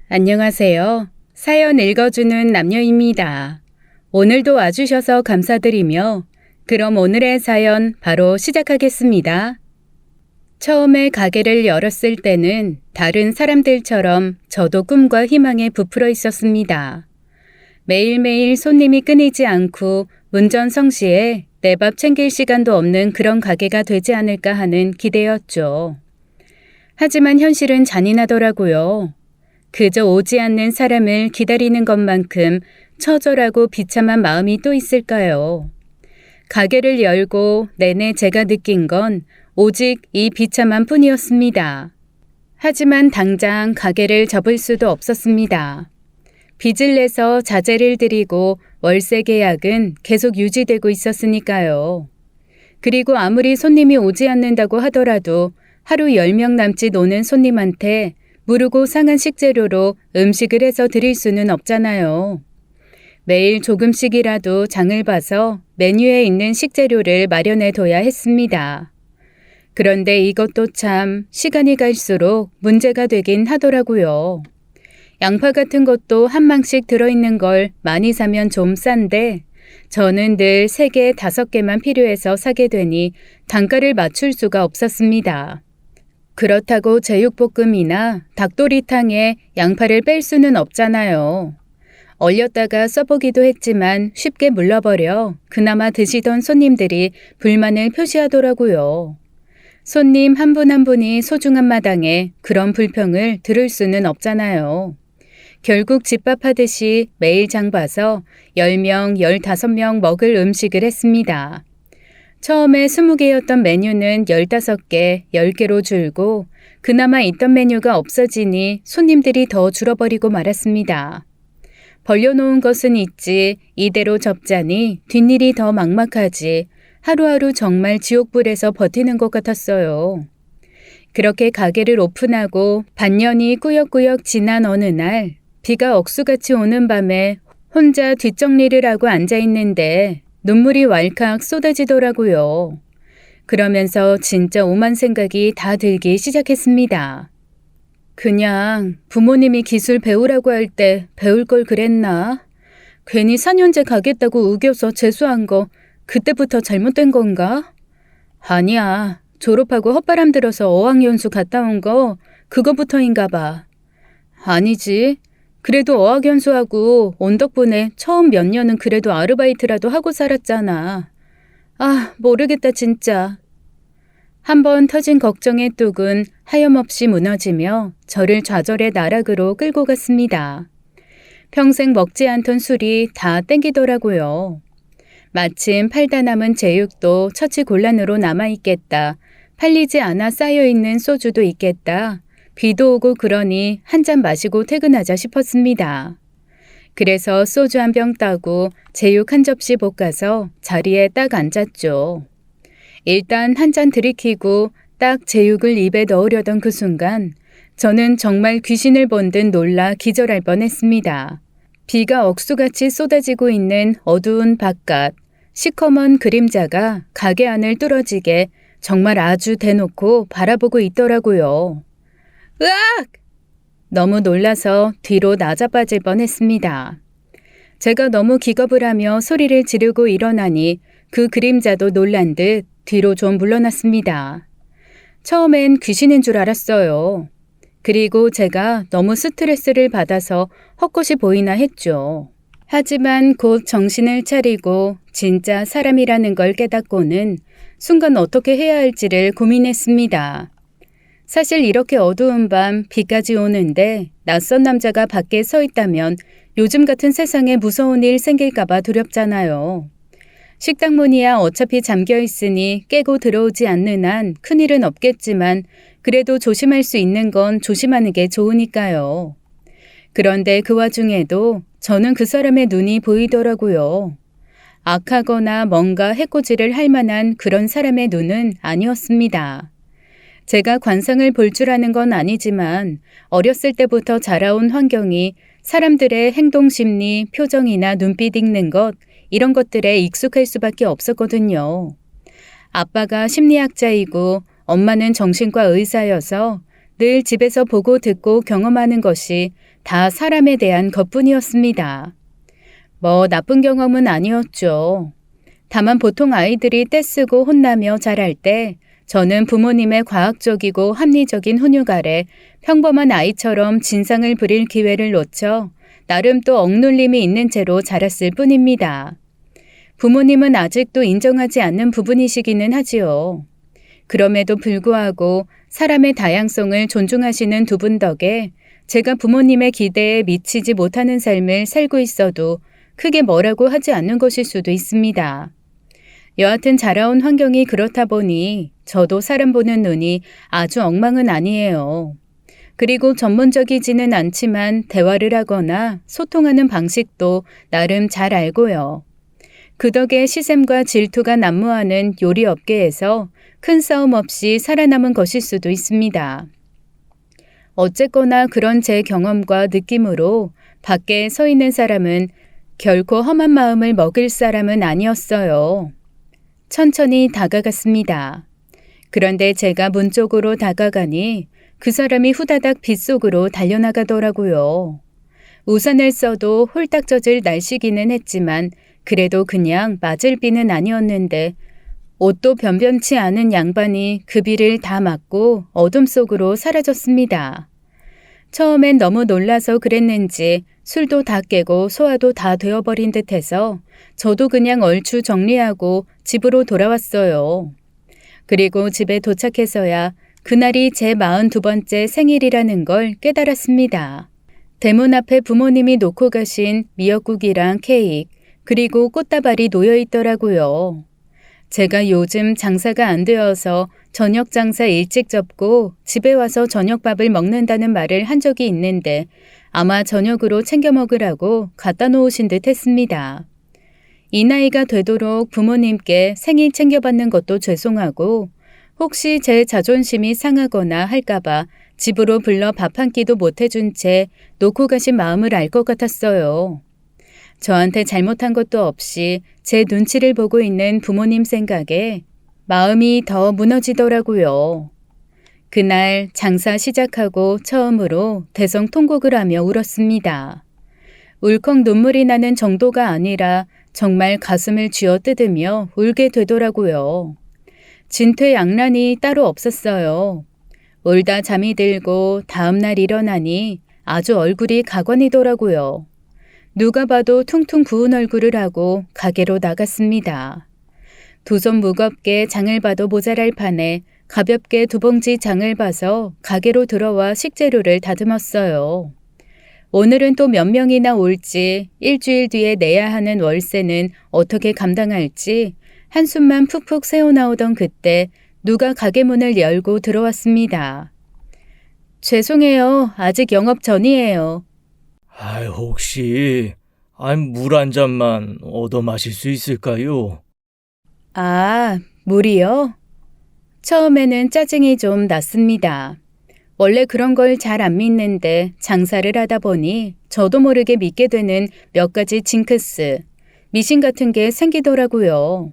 안녕하세요. 사연 읽어주는 남녀입니다. 오늘도 와주셔서 감사드리며 그럼 오늘의 사연 바로 시작하겠습니다. 처음에 가게를 열었을 때는 다른 사람들처럼 저도 꿈과 희망에 부풀어 있었습니다. 매일매일 손님이 끊이지 않고 문전성시에 내 밥 챙길 시간도 없는 그런 가게가 되지 않을까 하는 기대였죠. 하지만 현실은 잔인하더라고요. 그저 오지 않는 사람을 기다리는 것만큼 처절하고 비참한 마음이 또 있을까요? 가게를 열고 내내 제가 느낀 건 오직 이 비참한 뿐이었습니다. 하지만 당장 가게를 접을 수도 없었습니다. 빚을 내서 자재를 들이고 월세 계약은 계속 유지되고 있었으니까요. 그리고 아무리 손님이 오지 않는다고 하더라도 하루 10명 남짓 오는 손님한테 무르고 상한 식재료로 음식을 해서 드릴 수는 없잖아요. 매일 조금씩이라도 장을 봐서 메뉴에 있는 식재료를 마련해 둬야 했습니다. 그런데 이것도 참 시간이 갈수록 문제가 되긴 하더라고요. 양파 같은 것도 한 망씩 들어있는 걸 많이 사면 좀 싼데 저는 늘 3개, 5개만 필요해서 사게 되니 단가를 맞출 수가 없었습니다. 그렇다고 제육볶음이나 닭도리탕에 양파를 뺄 수는 없잖아요. 얼렸다가 써보기도 했지만 쉽게 물러버려 그나마 드시던 손님들이 불만을 표시하더라고요. 손님 한 분 한 분이 소중한 마당에 그런 불평을 들을 수는 없잖아요. 결국 집밥하듯이 매일 장 봐서 10명, 15명 먹을 음식을 했습니다. 처음에 20개였던 메뉴는 15개, 10개로 줄고 그나마 있던 메뉴가 없어지니 손님들이 더 줄어버리고 말았습니다. 벌려놓은 것은 있지 이대로 접자니 뒷일이 더 막막하지 하루하루 정말 지옥불에서 버티는 것 같았어요. 그렇게 가게를 오픈하고 반년이 꾸역꾸역 지난 어느 날 비가 억수같이 오는 밤에 혼자 뒷정리를 하고 앉아있는데 눈물이 왈칵 쏟아지더라고요. 그러면서 진짜 오만 생각이 다 들기 시작했습니다. 그냥 부모님이 기술 배우라고 할 때 배울 걸 그랬나? 괜히 4년제 가겠다고 우겨서 재수한 거 그때부터 잘못된 건가? 아니야. 졸업하고 헛바람 들어서 어학연수 갔다 온 거 그거부터인가 봐. 아니지. 그래도 어학연수하고 온 덕분에 처음 몇 년은 그래도 아르바이트라도 하고 살았잖아. 아, 모르겠다 진짜. 한번 터진 걱정의 뚝은 하염없이 무너지며 저를 좌절의 나락으로 끌고 갔습니다. 평생 먹지 않던 술이 다 땡기더라고요. 마침 팔다 남은 제육도 처치곤란으로 남아있겠다. 팔리지 않아 쌓여있는 소주도 있겠다. 비도 오고 그러니 한 잔 마시고 퇴근하자 싶었습니다. 그래서 소주 한 병 따고 제육 한 접시 볶아서 자리에 딱 앉았죠. 일단 한 잔 들이키고 딱 제육을 입에 넣으려던 그 순간 저는 정말 귀신을 본 듯 놀라 기절할 뻔했습니다. 비가 억수같이 쏟아지고 있는 어두운 바깥, 시커먼 그림자가 가게 안을 뚫어지게 정말 아주 대놓고 바라보고 있더라고요. 으악! 너무 놀라서 뒤로 나자빠질 뻔했습니다. 제가 너무 기겁을 하며 소리를 지르고 일어나니 그 그림자도 놀란 듯 뒤로 좀 물러났습니다. 처음엔 귀신인 줄 알았어요. 그리고 제가 너무 스트레스를 받아서 헛것이 보이나 했죠. 하지만 곧 정신을 차리고 진짜 사람이라는 걸 깨닫고는 순간 어떻게 해야 할지를 고민했습니다. 사실 이렇게 어두운 밤 비까지 오는데 낯선 남자가 밖에 서 있다면 요즘 같은 세상에 무서운 일 생길까봐 두렵잖아요. 식당 문이야 어차피 잠겨 있으니 깨고 들어오지 않는 한 큰일은 없겠지만 그래도 조심할 수 있는 건 조심하는 게 좋으니까요. 그런데 그 와중에도 저는 그 사람의 눈이 보이더라고요. 악하거나 뭔가 해코지를 할 만한 그런 사람의 눈은 아니었습니다. 제가 관상을 볼 줄 아는 건 아니지만 어렸을 때부터 자라온 환경이 사람들의 행동 심리, 표정이나 눈빛 읽는 것 이런 것들에 익숙할 수밖에 없었거든요. 아빠가 심리학자이고 엄마는 정신과 의사여서 늘 집에서 보고 듣고 경험하는 것이 다 사람에 대한 것뿐이었습니다. 뭐 나쁜 경험은 아니었죠. 다만 보통 아이들이 떼쓰고 혼나며 자랄 때 저는 부모님의 과학적이고 합리적인 훈육 아래 평범한 아이처럼 진상을 부릴 기회를 놓쳐 나름 또 억눌림이 있는 채로 자랐을 뿐입니다. 부모님은 아직도 인정하지 않는 부분이시기는 하지요. 그럼에도 불구하고 사람의 다양성을 존중하시는 두 분 덕에 제가 부모님의 기대에 미치지 못하는 삶을 살고 있어도 크게 뭐라고 하지 않는 것일 수도 있습니다. 여하튼 자라온 환경이 그렇다 보니 저도 사람 보는 눈이 아주 엉망은 아니에요. 그리고 전문적이지는 않지만 대화를 하거나 소통하는 방식도 나름 잘 알고요. 그 덕에 시샘과 질투가 난무하는 요리 업계에서 큰 싸움 없이 살아남은 것일 수도 있습니다. 어쨌거나 그런 제 경험과 느낌으로 밖에 서 있는 사람은 결코 험한 마음을 먹일 사람은 아니었어요. 천천히 다가갔습니다. 그런데 제가 문 쪽으로 다가가니 그 사람이 후다닥 빗속으로 달려나가더라고요. 우산을 써도 홀딱 젖을 날씨기는 했지만 그래도 그냥 맞을 비는 아니었는데 옷도 변변치 않은 양반이 그 비를 다 맞고 어둠 속으로 사라졌습니다. 처음엔 너무 놀라서 그랬는지 술도 다 깨고 소화도 다 되어버린 듯해서 저도 그냥 얼추 정리하고 집으로 돌아왔어요. 그리고 집에 도착해서야 그날이 제 42번째 생일이라는 걸 깨달았습니다. 대문 앞에 부모님이 놓고 가신 미역국이랑 케이크, 그리고 꽃다발이 놓여 있더라고요. 제가 요즘 장사가 안 되어서 저녁 장사 일찍 접고 집에 와서 저녁밥을 먹는다는 말을 한 적이 있는데 아마 저녁으로 챙겨 먹으라고 갖다 놓으신 듯 했습니다. 이 나이가 되도록 부모님께 생일 챙겨받는 것도 죄송하고 혹시 제 자존심이 상하거나 할까봐 집으로 불러 밥 한 끼도 못 해준 채 놓고 가신 마음을 알 것 같았어요. 저한테 잘못한 것도 없이 제 눈치를 보고 있는 부모님 생각에 마음이 더 무너지더라고요. 그날 장사 시작하고 처음으로 대성통곡을 하며 울었습니다. 울컥 눈물이 나는 정도가 아니라 정말 가슴을 쥐어뜯으며 울게 되더라고요. 진퇴양난이 따로 없었어요. 울다 잠이 들고 다음날 일어나니 아주 얼굴이 가관이더라고요. 누가 봐도 퉁퉁 부은 얼굴을 하고 가게로 나갔습니다. 두 손 무겁게 장을 봐도 모자랄 판에 가볍게 두 봉지 장을 봐서 가게로 들어와 식재료를 다듬었어요. 오늘은 또 몇 명이나 올지 일주일 뒤에 내야 하는 월세는 어떻게 감당할지 한숨만 푹푹 새어나오던 그때 누가 가게 문을 열고 들어왔습니다. 죄송해요. 아직 영업 전이에요. 혹시 물 한 잔만 얻어 마실 수 있을까요? 아, 물이요? 처음에는 짜증이 좀 났습니다. 원래 그런 걸 잘 안 믿는데 장사를 하다 보니 저도 모르게 믿게 되는 몇 가지 징크스, 미신 같은 게 생기더라고요.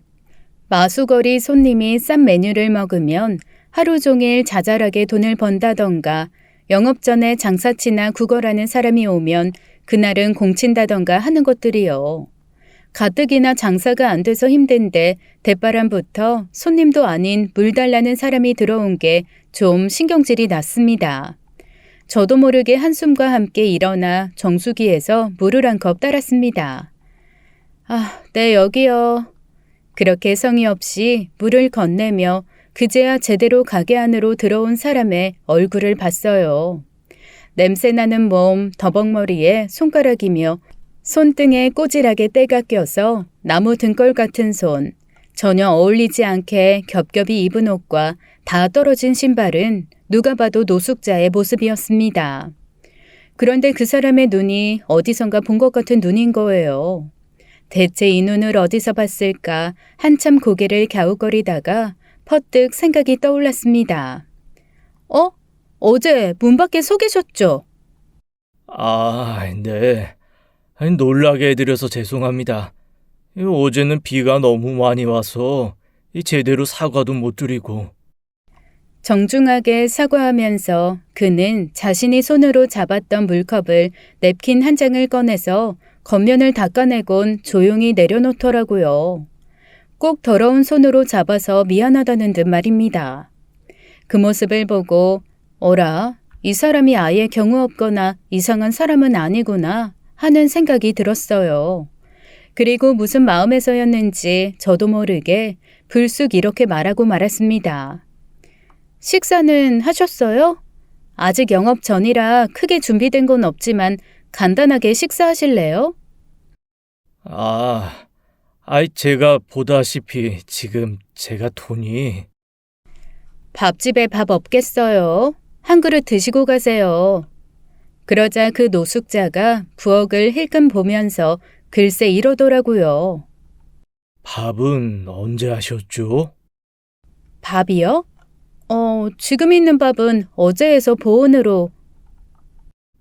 마수거리 손님이 싼 메뉴를 먹으면 하루 종일 자잘하게 돈을 번다던가 영업 전에 장사치나 구걸하는 사람이 오면 그날은 공친다던가 하는 것들이요. 가뜩이나 장사가 안 돼서 힘든데 대바람부터 손님도 아닌 물 달라는 사람이 들어온 게 좀 신경질이 났습니다. 저도 모르게 한숨과 함께 일어나 정수기에서 물을 한 컵 따랐습니다. 네, 여기요. 그렇게 성의 없이 물을 건네며 그제야 제대로 가게 안으로 들어온 사람의 얼굴을 봤어요. 냄새나는 몸, 더벅머리에 손가락이며 손등에 꼬질하게 때가 껴서 나무 등골 같은 손, 전혀 어울리지 않게 겹겹이 입은 옷과 다 떨어진 신발은 누가 봐도 노숙자의 모습이었습니다. 그런데 그 사람의 눈이 어디선가 본 것 같은 눈인 거예요. 대체 이 눈을 어디서 봤을까 한참 고개를 갸웃거리다가 퍼뜩 생각이 떠올랐습니다. 어제 문 밖에 서 계셨죠? 네. 놀라게 해드려서 죄송합니다. 어제는 비가 너무 많이 와서 제대로 사과도 못 드리고. 정중하게 사과하면서 그는 자신이 손으로 잡았던 물컵을 냅킨 한 장을 꺼내서 겉면을 닦아내곤 조용히 내려놓더라고요. 꼭 더러운 손으로 잡아서 미안하다는 듯 말입니다. 그 모습을 보고 어라, 이 사람이 아예 경우 없거나 이상한 사람은 아니구나 하는 생각이 들었어요. 그리고 무슨 마음에서였는지 저도 모르게 불쑥 이렇게 말하고 말았습니다. 식사는 하셨어요? 아직 영업 전이라 크게 준비된 건 없지만 간단하게 식사하실래요? 제가 보다시피 지금 제가 돈이... 밥집에 밥 없겠어요. 한 그릇 드시고 가세요. 그러자 그 노숙자가 부엌을 힐끔 보면서 글쎄 이러더라고요. 밥은 언제 하셨죠? 밥이요? 지금 있는 밥은 어제 해서 보온으로.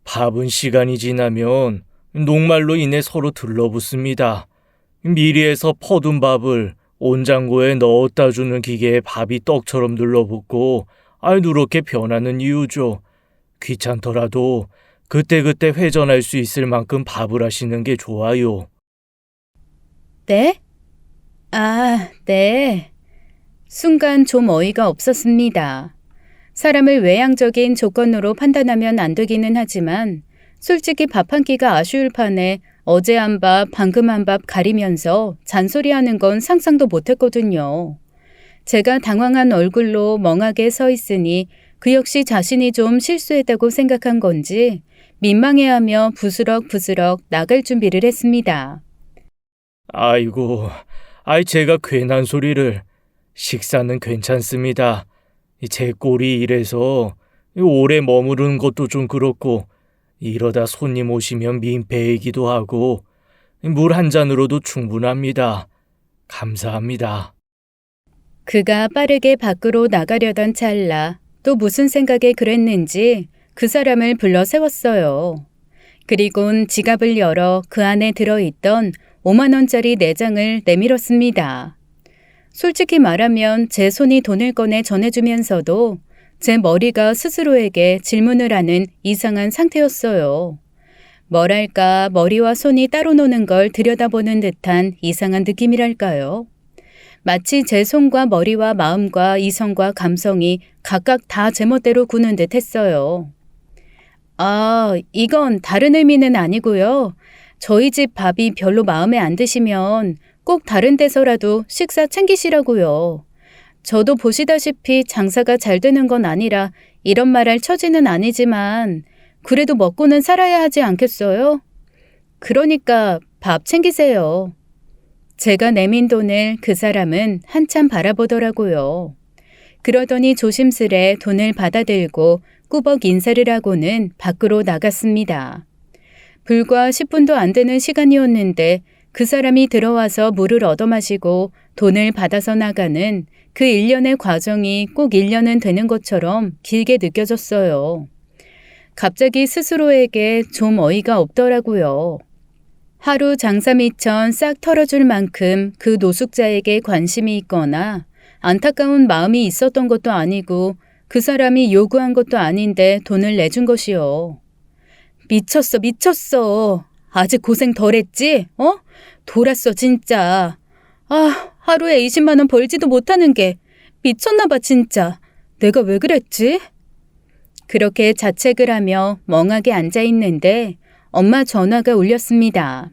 밥은 시간이 지나면 녹말로 인해 서로 들러붙습니다. 미리 해서 퍼둔 밥을 온장고에 넣었다 주는 기계에 밥이 떡처럼 눌러붙고 누렇게 변하는 이유죠. 귀찮더라도 그때그때 회전할 수 있을 만큼 밥을 하시는 게 좋아요. 네? 네. 순간 좀 어이가 없었습니다. 사람을 외향적인 조건으로 판단하면 안 되기는 하지만 솔직히 밥 한 끼가 아쉬울 판에 어제 한 밥, 방금 한 밥 가리면서 잔소리하는 건 상상도 못했거든요. 제가 당황한 얼굴로 멍하게 서 있으니 그 역시 자신이 좀 실수했다고 생각한 건지 민망해하며 부스럭부스럭 나갈 준비를 했습니다. 아이고, 제가 괜한 소리를. 식사는 괜찮습니다. 제 꼴이 이래서 오래 머무르는 것도 좀 그렇고 이러다 손님 오시면 민폐이기도 하고 물 한 잔으로도 충분합니다. 감사합니다. 그가 빠르게 밖으로 나가려던 찰나 또 무슨 생각에 그랬는지 그 사람을 불러 세웠어요. 그리곤 지갑을 열어 그 안에 들어있던 5만 원짜리 4장을 내밀었습니다. 솔직히 말하면 제 손이 돈을 꺼내 전해주면서도 제 머리가 스스로에게 질문을 하는 이상한 상태였어요. 뭐랄까 머리와 손이 따로 노는 걸 들여다보는 듯한 이상한 느낌이랄까요. 마치 제 손과 머리와 마음과 이성과 감성이 각각 다 제멋대로 구는 듯 했어요. 이건 다른 의미는 아니고요. 저희 집 밥이 별로 마음에 안 드시면 꼭 다른 데서라도 식사 챙기시라고요. 저도 보시다시피 장사가 잘 되는 건 아니라 이런 말할 처지는 아니지만 그래도 먹고는 살아야 하지 않겠어요? 그러니까 밥 챙기세요. 제가 내민 돈을 그 사람은 한참 바라보더라고요. 그러더니 조심스레 돈을 받아들고 꾸벅 인사를 하고는 밖으로 나갔습니다. 불과 10분도 안 되는 시간이었는데 그 사람이 들어와서 물을 얻어마시고 돈을 받아서 나가는 그 일련의 과정이 꼭 1년은 되는 것처럼 길게 느껴졌어요. 갑자기 스스로에게 좀 어이가 없더라고요. 하루 장사미천 싹 털어줄 만큼 그 노숙자에게 관심이 있거나 안타까운 마음이 있었던 것도 아니고 그 사람이 요구한 것도 아닌데 돈을 내준 것이요. 미쳤어. 아직 고생 덜 했지? 돌았어 진짜. 하루에 20만 원 벌지도 못하는 게 미쳤나 봐 진짜. 내가 왜 그랬지? 그렇게 자책을 하며 멍하게 앉아 있는데 엄마 전화가 울렸습니다.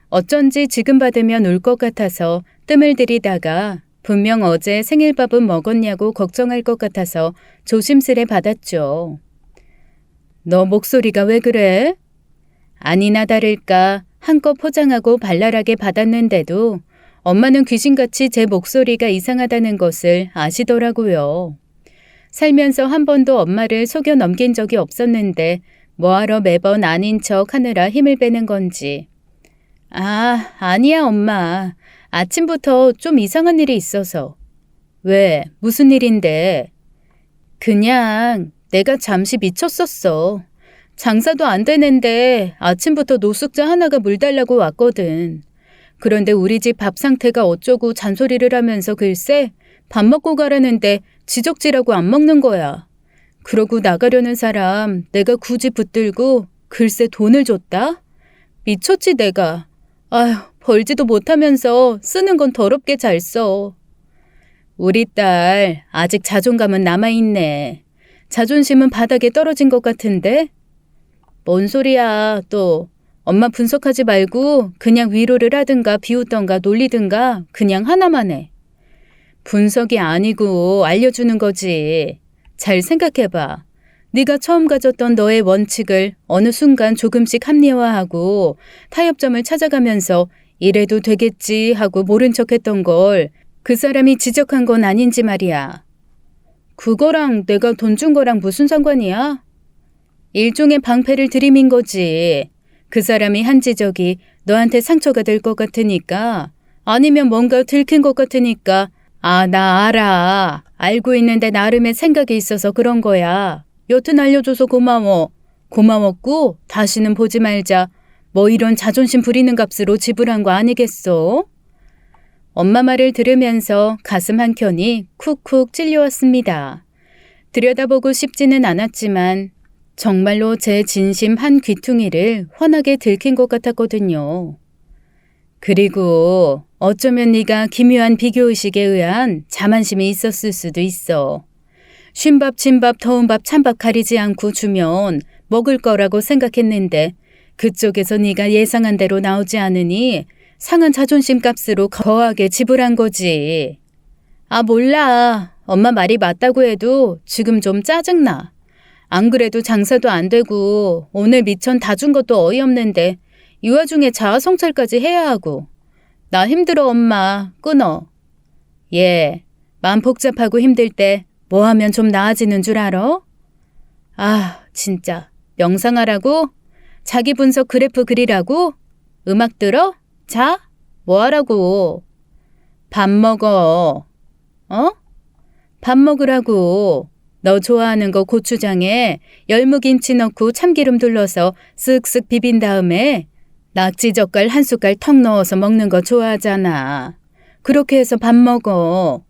어쩐지 지금 받으면 울 것 같아서 뜸을 들이다가 분명 어제 생일밥은 먹었냐고 걱정할 것 같아서 조심스레 받았죠. 너 목소리가 왜 그래? 아니나 다를까 한껏 포장하고 발랄하게 받았는데도 엄마는 귀신같이 제 목소리가 이상하다는 것을 아시더라고요. 살면서 한 번도 엄마를 속여 넘긴 적이 없었는데 뭐하러 매번 아닌 척 하느라 힘을 빼는 건지. 아니야 엄마. 아침부터 좀 이상한 일이 있어서. 왜? 무슨 일인데? 그냥 내가 잠시 미쳤었어. 장사도 안 되는데 아침부터 노숙자 하나가 물 달라고 왔거든. 그런데 우리 집 밥 상태가 어쩌고 잔소리를 하면서 글쎄 밥 먹고 가라는데 지적질하고 안 먹는 거야. 그러고 나가려는 사람 내가 굳이 붙들고 글쎄 돈을 줬다? 미쳤지 내가. 아휴, 벌지도 못하면서 쓰는 건 더럽게 잘 써. 우리 딸 아직 자존감은 남아있네. 자존심은 바닥에 떨어진 것 같은데? 뭔 소리야 또. 엄마 분석하지 말고 그냥 위로를 하든가 비웃던가 놀리든가 그냥 하나만 해. 분석이 아니고 알려주는 거지. 잘 생각해봐. 네가 처음 가졌던 너의 원칙을 어느 순간 조금씩 합리화하고 타협점을 찾아가면서 이래도 되겠지 하고 모른 척했던 걸 그 사람이 지적한 건 아닌지 말이야. 그거랑 내가 돈 준 거랑 무슨 상관이야? 일종의 방패를 들이민 거지. 그 사람이 한 지적이 너한테 상처가 될 것 같으니까, 아니면 뭔가 들킨 것 같으니까 아, 나 알아. 알고 있는데 나름의 생각이 있어서 그런 거야. 여튼 알려줘서 고마워. 고마웠고 다시는 보지 말자. 뭐 이런 자존심 부리는 값으로 지불한 거 아니겠어? 엄마 말을 들으면서 가슴 한켠이 쿡쿡 찔려왔습니다. 들여다보고 싶지는 않았지만 정말로 제 진심 한 귀퉁이를 환하게 들킨 것 같았거든요. 그리고 어쩌면 네가 기묘한 비교의식에 의한 자만심이 있었을 수도 있어. 쉰밥, 진밥, 더운밥, 찬밥 가리지 않고 주면 먹을 거라고 생각했는데 그쪽에서 네가 예상한 대로 나오지 않으니 상한 자존심 값으로 거하게 지불한 거지. 아, 몰라. 엄마 말이 맞다고 해도 지금 좀 짜증나. 안 그래도 장사도 안 되고 오늘 미천 다 준 것도 어이없는데 이 와중에 자아성찰까지 해야 하고. 나 힘들어 엄마. 끊어. 얘, 마음 복잡하고 힘들 때 뭐 하면 좀 나아지는 줄 알아? 아, 진짜. 명상하라고? 자기 분석 그래프 그리라고? 음악 들어? 자? 뭐 하라고? 밥 먹어. 어? 밥 먹으라고. 너 좋아하는 거 고추장에 열무김치 넣고 참기름 둘러서 쓱쓱 비빈 다음에 낙지젓갈 한 숟갈 턱 넣어서 먹는 거 좋아하잖아. 그렇게 해서 밥 먹어.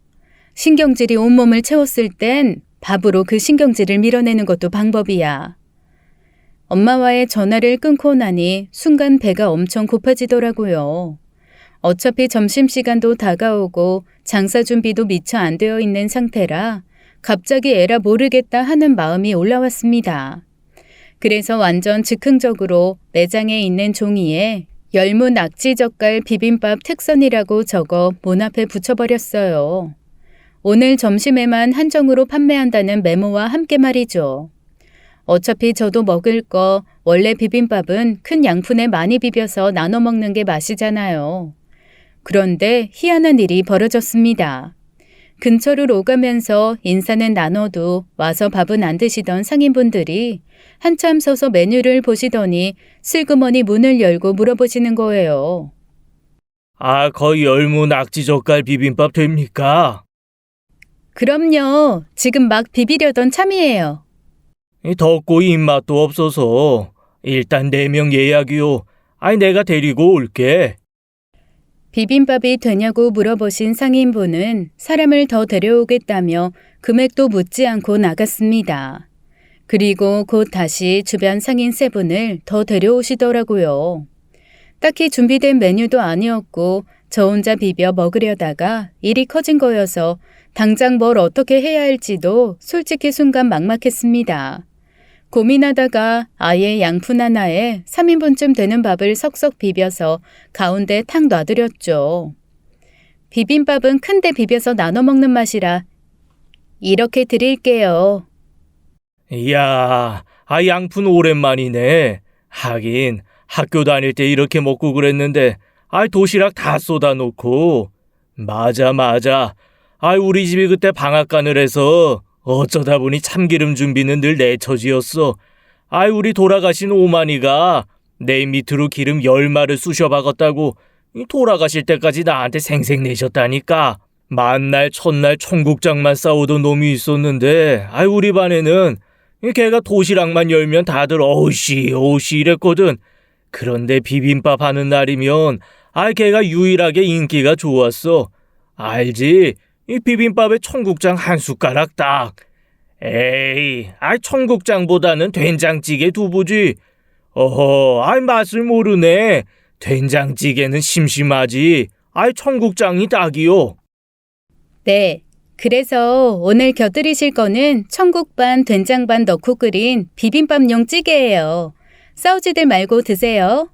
신경질이 온몸을 채웠을 땐 밥으로 그 신경질을 밀어내는 것도 방법이야. 엄마와의 전화를 끊고 나니 순간 배가 엄청 고파지더라고요. 어차피 점심시간도 다가오고 장사 준비도 미처 안 되어 있는 상태라 갑자기 에라 모르겠다 하는 마음이 올라왔습니다. 그래서 완전 즉흥적으로 매장에 있는 종이에 열무 낙지젓갈 비빔밥 특선이라고 적어 문 앞에 붙여버렸어요. 오늘 점심에만 한정으로 판매한다는 메모와 함께 말이죠. 어차피 저도 먹을 거 원래 비빔밥은 큰 양푼에 많이 비벼서 나눠 먹는 게 맛이잖아요. 그런데 희한한 일이 벌어졌습니다. 근처를 오가면서 인사는 나눠도 와서 밥은 안 드시던 상인분들이 한참 서서 메뉴를 보시더니 슬그머니 문을 열고 물어보시는 거예요. 아, 거의 열무 낙지젓갈 비빔밥 됩니까? 그럼요. 지금 막 비비려던 참이에요. 덥고 입맛도 없어서 일단 4명 예약이요. 아니 내가 데리고 올게. 비빔밥이 되냐고 물어보신 상인분은 사람을 더 데려오겠다며 금액도 묻지 않고 나갔습니다. 그리고 곧 다시 주변 상인 3분을 더 데려오시더라고요. 딱히 준비된 메뉴도 아니었고 저 혼자 비벼 먹으려다가 일이 커진 거여서 당장 뭘 어떻게 해야 할지도 솔직히 순간 막막했습니다. 고민하다가 아예 양푼 하나에 3인분쯤 되는 밥을 석석 비벼서 가운데 탁 놔드렸죠. 비빔밥은 큰데 비벼서 나눠 먹는 맛이라 이렇게 드릴게요. 이야, 아 양푼 오랜만이네. 하긴 학교 다닐 때 이렇게 먹고 그랬는데 도시락 다 쏟아놓고. 맞아. 우리 집이 그때 방앗간을 해서 어쩌다 보니 참기름 준비는 늘 내 처지였어. 우리 돌아가신 오마니가 내 밑으로 기름 10마를 쑤셔 박았다고 돌아가실 때까지 나한테 생색 내셨다니까. 만날 첫날 청국장만 싸우던 놈이 있었는데 우리 반에는 걔가 도시락만 열면 다들 어우씨 이랬거든. 그런데 비빔밥 하는 날이면 걔가 유일하게 인기가 좋았어. 알지? 이 비빔밥에 청국장 한 숟가락 딱. 에이, 청국장보다는 된장찌개 두부지. 어허, 맛을 모르네. 된장찌개는 심심하지. 청국장이 딱이요. 네. 그래서 오늘 곁들이실 거는 청국 반, 된장 반 넣고 끓인 비빔밥용 찌개예요. 싸우지들 말고 드세요.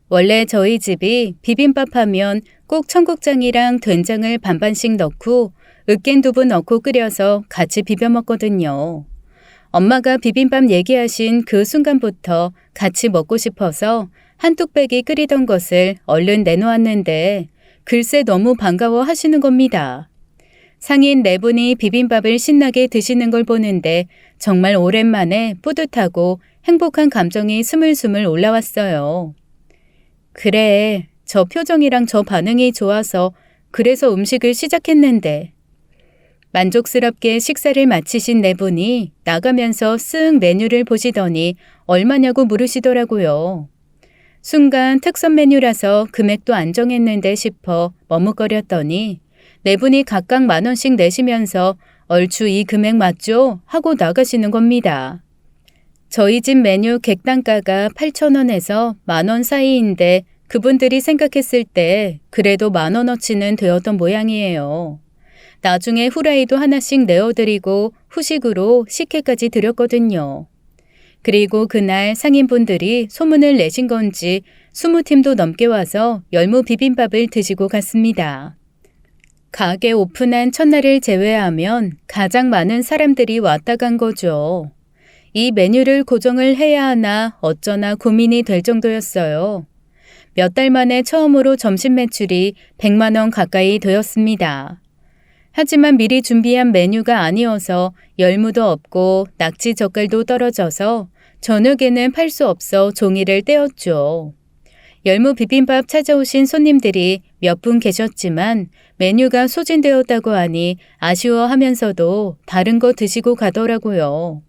원래 저희 집이 비빔밥 하면 꼭 청국장이랑 된장을 반반씩 넣고 으깬 두부 넣고 끓여서 같이 비벼 먹거든요. 엄마가 비빔밥 얘기하신 그 순간부터 같이 먹고 싶어서 한 뚝배기 끓이던 것을 얼른 내놓았는데 글쎄 너무 반가워 하시는 겁니다. 상인 네 분이 비빔밥을 신나게 드시는 걸 보는데 정말 오랜만에 뿌듯하고 행복한 감정이 스물스물 올라왔어요. 그래, 저 표정이랑 저 반응이 좋아서 그래서 음식을 시작했는데 만족스럽게 식사를 마치신 네 분이 나가면서 쓱 메뉴를 보시더니 얼마냐고 물으시더라고요. 순간 특선 메뉴라서 금액도 안 정했는데 싶어 머뭇거렸더니 네 분이 각각 10,000원씩 내시면서 얼추 이 금액 맞죠? 하고 나가시는 겁니다. 저희 집 메뉴 객단가가 8,000원에서 10,000원 사이인데 그분들이 생각했을 때 그래도 10,000원어치는 되었던 모양이에요. 나중에 후라이도 하나씩 내어드리고 후식으로 식혜까지 드렸거든요. 그리고 그날 상인분들이 소문을 내신 건지 20팀도 넘게 와서 열무 비빔밥을 드시고 갔습니다. 가게 오픈한 첫날을 제외하면 가장 많은 사람들이 왔다 간 거죠. 이 메뉴를 고정을 해야 하나 어쩌나 고민이 될 정도였어요. 몇 달 만에 처음으로 점심 매출이 100만 원 가까이 되었습니다. 하지만 미리 준비한 메뉴가 아니어서 열무도 없고 낙지 젓갈도 떨어져서 저녁에는 팔 수 없어 종이를 떼었죠. 열무 비빔밥 찾아오신 손님들이 몇 분 계셨지만 메뉴가 소진되었다고 하니 아쉬워하면서도 다른 거 드시고 가더라고요.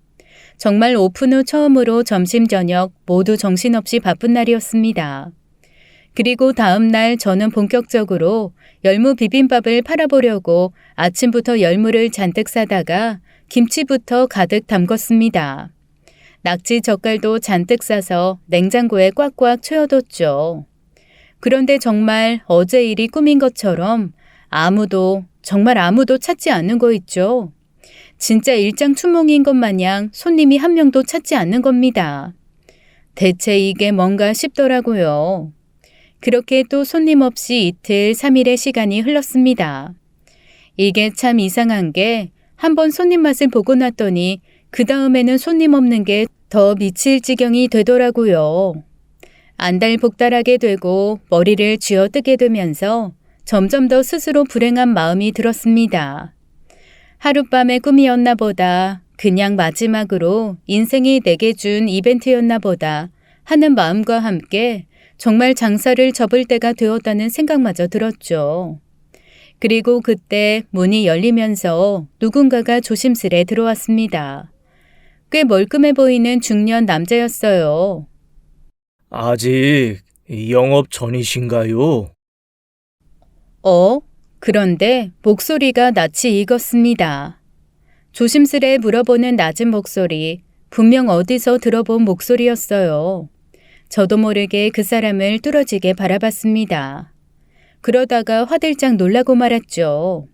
정말 오픈 후 처음으로 점심 저녁 모두 정신없이 바쁜 날이었습니다. 그리고 다음 날 저는 본격적으로 열무 비빔밥을 팔아보려고 아침부터 열무를 잔뜩 사다가 김치부터 가득 담궜습니다. 낙지 젓갈도 잔뜩 싸서 냉장고에 꽉꽉 채워뒀죠. 그런데 정말 어제 일이 꿈인 것처럼 정말 아무도 찾지 않는 거 있죠. 진짜 일장춘몽인 것 마냥 손님이 한 명도 찾지 않는 겁니다. 대체 이게 뭔가 싶더라고요. 그렇게 또 손님 없이 이틀, 3일의 시간이 흘렀습니다. 이게 참 이상한 게 한번 손님 맛을 보고 났더니 그 다음에는 손님 없는 게 더 미칠 지경이 되더라고요. 안달복달하게 되고 머리를 쥐어뜯게 되면서 점점 더 스스로 불행한 마음이 들었습니다. 하룻밤의 꿈이었나 보다, 그냥 마지막으로 인생이 내게 준 이벤트였나 보다 하는 마음과 함께 정말 장사를 접을 때가 되었다는 생각마저 들었죠. 그리고 그때 문이 열리면서 누군가가 조심스레 들어왔습니다. 꽤 멀끔해 보이는 중년 남자였어요. 아직 영업 전이신가요? 그런데 목소리가 낯이 익었습니다. 조심스레 물어보는 낮은 목소리, 분명 어디서 들어본 목소리였어요. 저도 모르게 그 사람을 뚫어지게 바라봤습니다. 그러다가 화들짝 놀라고 말았죠.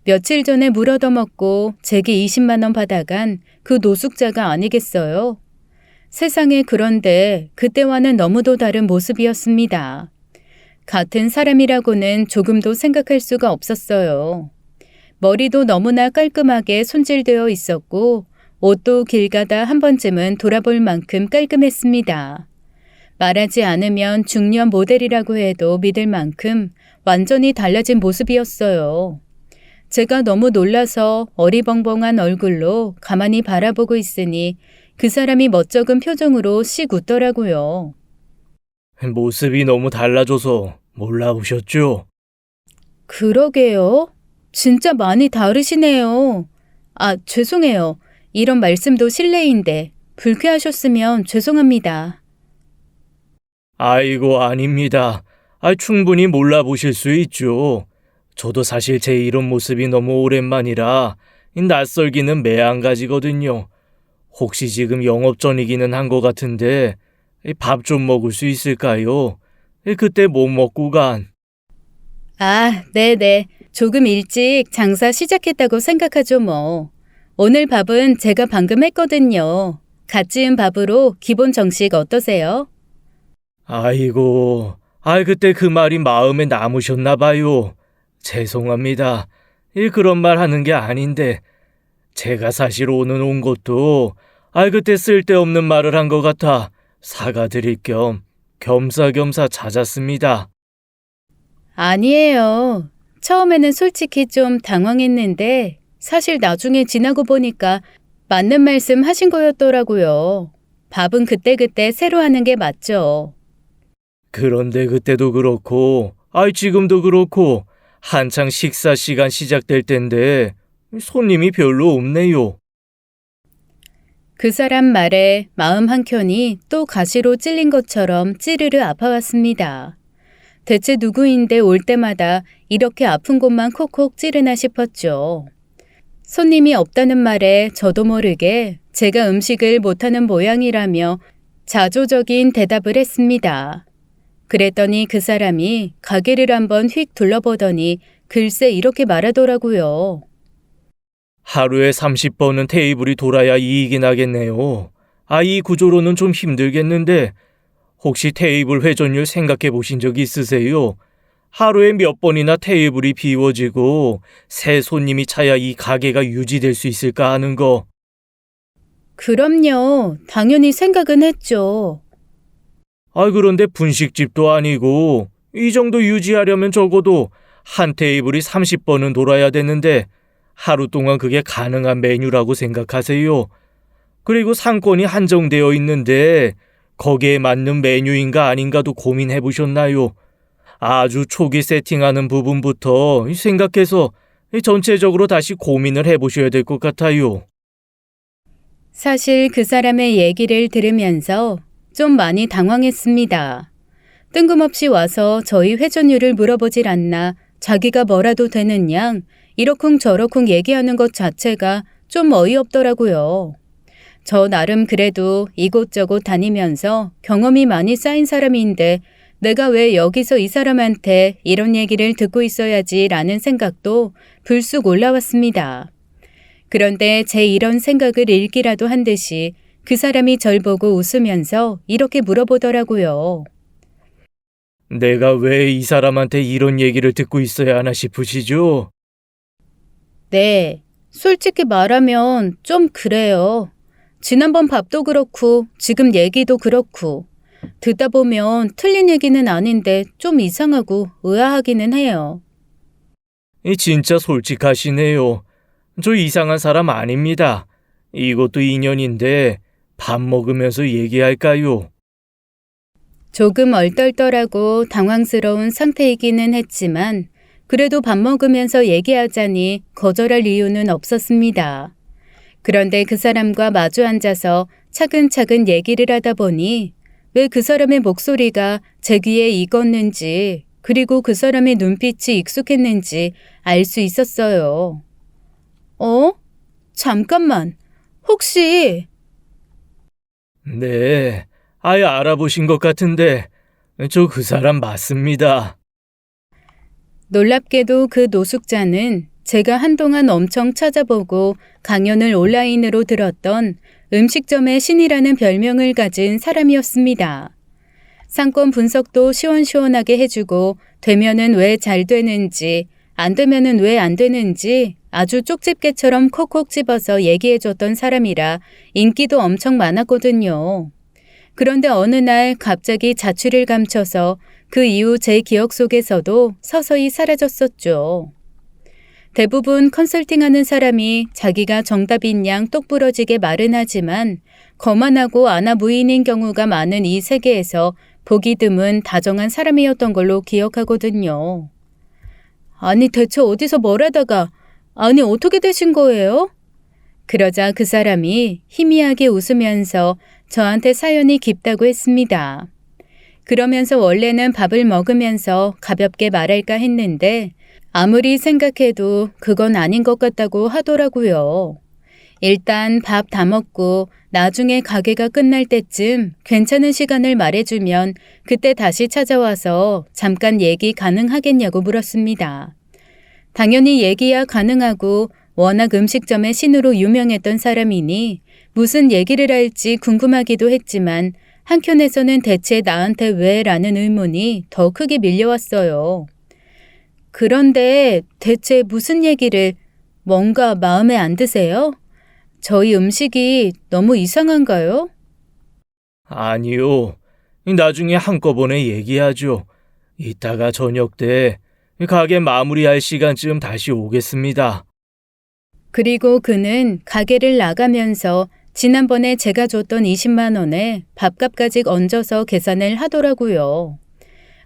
며칠 전에 물 얻어먹고 제게 20만 원 받아간 그 노숙자가 아니겠어요? 세상에, 그런데 그때와는 너무도 다른 모습이었습니다. 같은 사람이라고는 조금도 생각할 수가 없었어요. 머리도 너무나 깔끔하게 손질되어 있었고 옷도 길 가다 한 번쯤은 돌아볼 만큼 깔끔했습니다. 말하지 않으면 중년 모델이라고 해도 믿을 만큼 완전히 달라진 모습이었어요. 제가 너무 놀라서 어리벙벙한 얼굴로 가만히 바라보고 있으니 그 사람이 멋쩍은 표정으로 씩 웃더라고요. 모습이 너무 달라져서 몰라보셨죠? 그러게요. 진짜 많이 다르시네요. 죄송해요. 이런 말씀도 실례인데 불쾌하셨으면 죄송합니다. 아이고, 아닙니다. 충분히 몰라보실 수 있죠. 저도 사실 제 이런 모습이 너무 오랜만이라 낯설기는 매한가지거든요. 혹시 지금 영업 전이기는 한 것 같은데 밥 좀 먹을 수 있을까요? 그때 못 먹고 간. 아, 네네. 조금 일찍 장사 시작했다고 생각하죠, 뭐. 오늘 밥은 제가 방금 했거든요. 갓 지은 밥으로 기본 정식 어떠세요? 아이고, 그때 그 말이 마음에 남으셨나 봐요. 죄송합니다. 그런 말 하는 게 아닌데, 제가 사실 오늘 온 것도, 그때 쓸데없는 말을 한 것 같아 사과드릴 겸 겸사겸사 찾았습니다. 아니에요. 처음에는 솔직히 좀 당황했는데 사실 나중에 지나고 보니까 맞는 말씀 하신 거였더라고요. 밥은 그때그때 새로 하는 게 맞죠. 그런데 그때도 그렇고, 지금도 그렇고, 한창 식사 시간 시작될 텐데, 손님이 별로 없네요. 그 사람 말에 마음 한켠이 또 가시로 찔린 것처럼 찌르르 아파왔습니다. 대체 누구인데 올 때마다 이렇게 아픈 곳만 콕콕 찌르나 싶었죠. 손님이 없다는 말에 저도 모르게 제가 음식을 못하는 모양이라며 자조적인 대답을 했습니다. 그랬더니 그 사람이 가게를 한번 휙 둘러보더니 글쎄 이렇게 말하더라고요. 하루에 30번은 테이블이 돌아야 이익이 나겠네요. 이 구조로는 좀 힘들겠는데, 혹시 테이블 회전율 생각해 보신 적 있으세요? 하루에 몇 번이나 테이블이 비워지고 새 손님이 차야 이 가게가 유지될 수 있을까 하는 거. 그럼요. 당연히 생각은 했죠. 그런데 분식집도 아니고 이 정도 유지하려면 적어도 한 테이블이 30번은 돌아야 되는데 하루 동안 그게 가능한 메뉴라고 생각하세요? 그리고 상권이 한정되어 있는데 거기에 맞는 메뉴인가 아닌가도 고민해 보셨나요? 아주 초기 세팅하는 부분부터 생각해서 전체적으로 다시 고민을 해보셔야 될 것 같아요. 사실 그 사람의 얘기를 들으면서 좀 많이 당황했습니다. 뜬금없이 와서 저희 회전율을 물어보질 않나 자기가 뭐라도 되는 양 이러쿵저러쿵 얘기하는 것 자체가 좀 어이없더라고요. 저 나름 그래도 이곳저곳 다니면서 경험이 많이 쌓인 사람인데 내가 왜 여기서 이 사람한테 이런 얘기를 듣고 있어야지 라는 생각도 불쑥 올라왔습니다. 그런데 제 이런 생각을 읽기라도 한 듯이 그 사람이 절 보고 웃으면서 이렇게 물어보더라고요. 내가 왜 이 사람한테 이런 얘기를 듣고 있어야 하나 싶으시죠? 네, 솔직히 말하면 좀 그래요. 지난번 밥도 그렇고 지금 얘기도 그렇고 듣다 보면 틀린 얘기는 아닌데 좀 이상하고 의아하기는 해요. 진짜 솔직하시네요. 저 이상한 사람 아닙니다. 이것도 인연인데 밥 먹으면서 얘기할까요? 조금 얼떨떨하고 당황스러운 상태이기는 했지만 그래도 밥 먹으면서 얘기하자니 거절할 이유는 없었습니다. 그런데 그 사람과 마주 앉아서 차근차근 얘기를 하다 보니 왜 그 사람의 목소리가 제 귀에 익었는지 그리고 그 사람의 눈빛이 익숙했는지 알 수 있었어요. 잠깐만. 혹시 네, 아예 알아보신 것 같은데 저 그 사람 맞습니다. 놀랍게도 그 노숙자는 제가 한동안 엄청 찾아보고 강연을 온라인으로 들었던 음식점의 신이라는 별명을 가진 사람이었습니다. 상권 분석도 시원시원하게 해주고 되면은 왜 잘 되는지 안 되면은 왜 안 되는지 아주 쪽집게처럼 콕콕 집어서 얘기해줬던 사람이라 인기도 엄청 많았거든요. 그런데 어느 날 갑자기 자취를 감춰서 그 이후 제 기억 속에서도 서서히 사라졌었죠. 대부분 컨설팅하는 사람이 자기가 정답인 양 똑부러지게 말은 하지만 거만하고 아나무인인 경우가 많은 이 세계에서 보기 드문 다정한 사람이었던 걸로 기억하거든요. 아니 대체 어디서 뭘 하다가 아니 어떻게 되신 거예요? 그러자 그 사람이 희미하게 웃으면서 저한테 사연이 깊다고 했습니다. 그러면서 원래는 밥을 먹으면서 가볍게 말할까 했는데 아무리 생각해도 그건 아닌 것 같다고 하더라고요. 일단 밥 다 먹고 나중에 가게가 끝날 때쯤 괜찮은 시간을 말해주면 그때 다시 찾아와서 잠깐 얘기 가능하겠냐고 물었습니다. 당연히 얘기야 가능하고 워낙 음식점의 신으로 유명했던 사람이니 무슨 얘기를 할지 궁금하기도 했지만 한켠에서는 대체 나한테 왜? 라는 의문이 더 크게 밀려왔어요. 그런데 대체 무슨 얘기를 뭔가 마음에 안 드세요? 저희 음식이 너무 이상한가요? 아니요. 나중에 한꺼번에 얘기하죠. 이따가 저녁 때 가게 마무리할 시간쯤 다시 오겠습니다. 그리고 그는 가게를 나가면서 지난번에 제가 줬던 20만 원에 밥값까지 얹어서 계산을 하더라고요.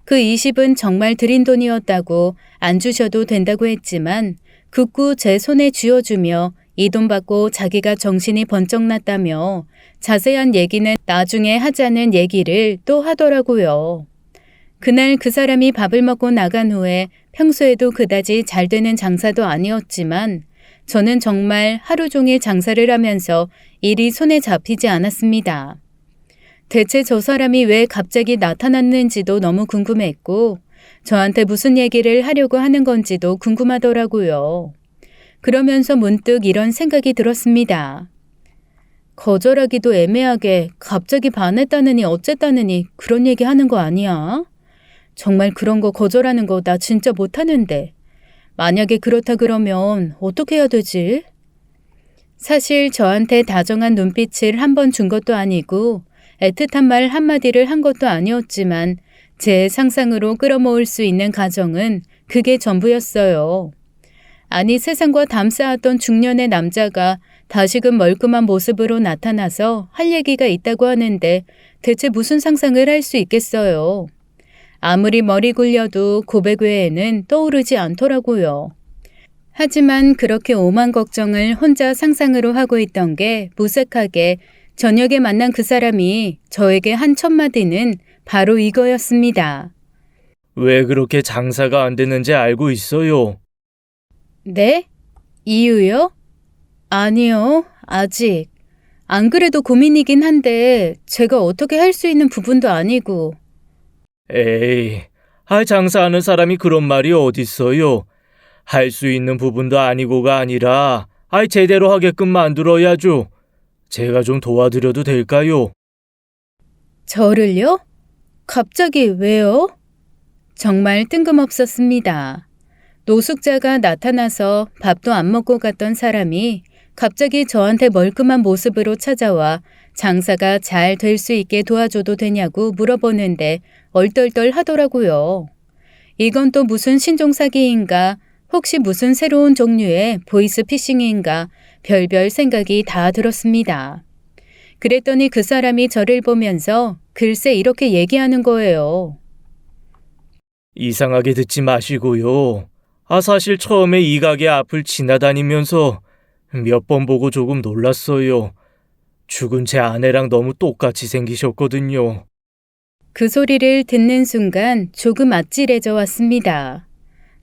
그 20은 정말 드린 돈이었다고 안 주셔도 된다고 했지만 극구 제 손에 쥐어주며 이 돈 받고 자기가 정신이 번쩍 났다며 자세한 얘기는 나중에 하자는 얘기를 또 하더라고요. 그날 그 사람이 밥을 먹고 나간 후에 평소에도 그다지 잘 되는 장사도 아니었지만 저는 정말 하루 종일 장사를 하면서 일이 손에 잡히지 않았습니다. 대체 저 사람이 왜 갑자기 나타났는지도 너무 궁금했고 저한테 무슨 얘기를 하려고 하는 건지도 궁금하더라고요. 그러면서 문득 이런 생각이 들었습니다. 거절하기도 애매하게 갑자기 반했다느니 어쨌다느니 그런 얘기 하는 거 아니야? 정말 그런 거 거절하는 거 나 진짜 못하는데. 만약에 그렇다 그러면 어떻게 해야 되지? 사실 저한테 다정한 눈빛을 한 번 준 것도 아니고 애틋한 말 한마디를 한 것도 아니었지만 제 상상으로 끌어모을 수 있는 가정은 그게 전부였어요. 아니 세상과 담쌓았던 중년의 남자가 다시금 멀끔한 모습으로 나타나서 할 얘기가 있다고 하는데 대체 무슨 상상을 할 수 있겠어요. 아무리 머리 굴려도 고백 외에는 떠오르지 않더라고요. 하지만 그렇게 오만 걱정을 혼자 상상으로 하고 있던 게 무색하게 저녁에 만난 그 사람이 저에게 한 첫마디는 바로 이거였습니다. 왜 그렇게 장사가 안 되는지 알고 있어요? 네? 이유요? 아니요, 아직. 안 그래도 고민이긴 한데 제가 어떻게 할 수 있는 부분도 아니고. 에이, 장사하는 사람이 그런 말이 어딨어요. 할 수 있는 부분도 아니고가 아니라 제대로 하게끔 만들어야죠. 제가 좀 도와드려도 될까요? 저를요? 갑자기 왜요? 정말 뜬금없었습니다. 노숙자가 나타나서 밥도 안 먹고 갔던 사람이 갑자기 저한테 멀끔한 모습으로 찾아와 장사가 잘 될 수 있게 도와줘도 되냐고 물어보는데 얼떨떨 하더라고요. 이건 또 무슨 신종사기인가 혹시 무슨 새로운 종류의 보이스피싱인가 별별 생각이 다 들었습니다. 그랬더니 그 사람이 저를 보면서 글쎄 이렇게 얘기하는 거예요. 이상하게 듣지 마시고요. 사실 처음에 이 가게 앞을 지나다니면서 몇 번 보고 조금 놀랐어요. 죽은 제 아내랑 너무 똑같이 생기셨거든요. 그 소리를 듣는 순간 조금 아찔해져 왔습니다.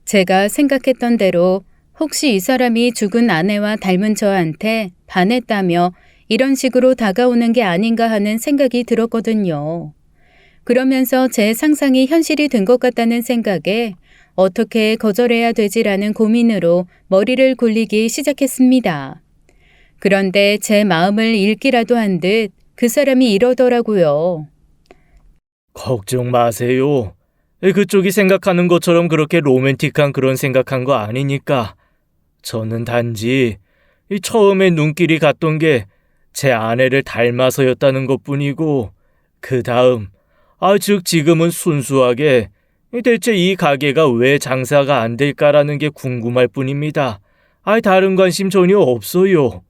제가 생각했던 대로 혹시 이 사람이 죽은 아내와 닮은 저한테 반했다며 이런 식으로 다가오는 게 아닌가 하는 생각이 들었거든요. 그러면서 제 상상이 현실이 된 것 같다는 생각에 어떻게 거절해야 되지라는 고민으로 머리를 굴리기 시작했습니다. 그런데 제 마음을 읽기라도 한 듯 그 사람이 이러더라고요. 걱정 마세요. 그쪽이 생각하는 것처럼 그렇게 로맨틱한 그런 생각한 거 아니니까. 저는 단지 처음에 눈길이 갔던 게 제 아내를 닮아서였다는 것뿐이고 그 다음 즉 지금은 순수하게 대체 이 가게가 왜 장사가 안 될까라는 게 궁금할 뿐입니다. 다른 관심 전혀 없어요.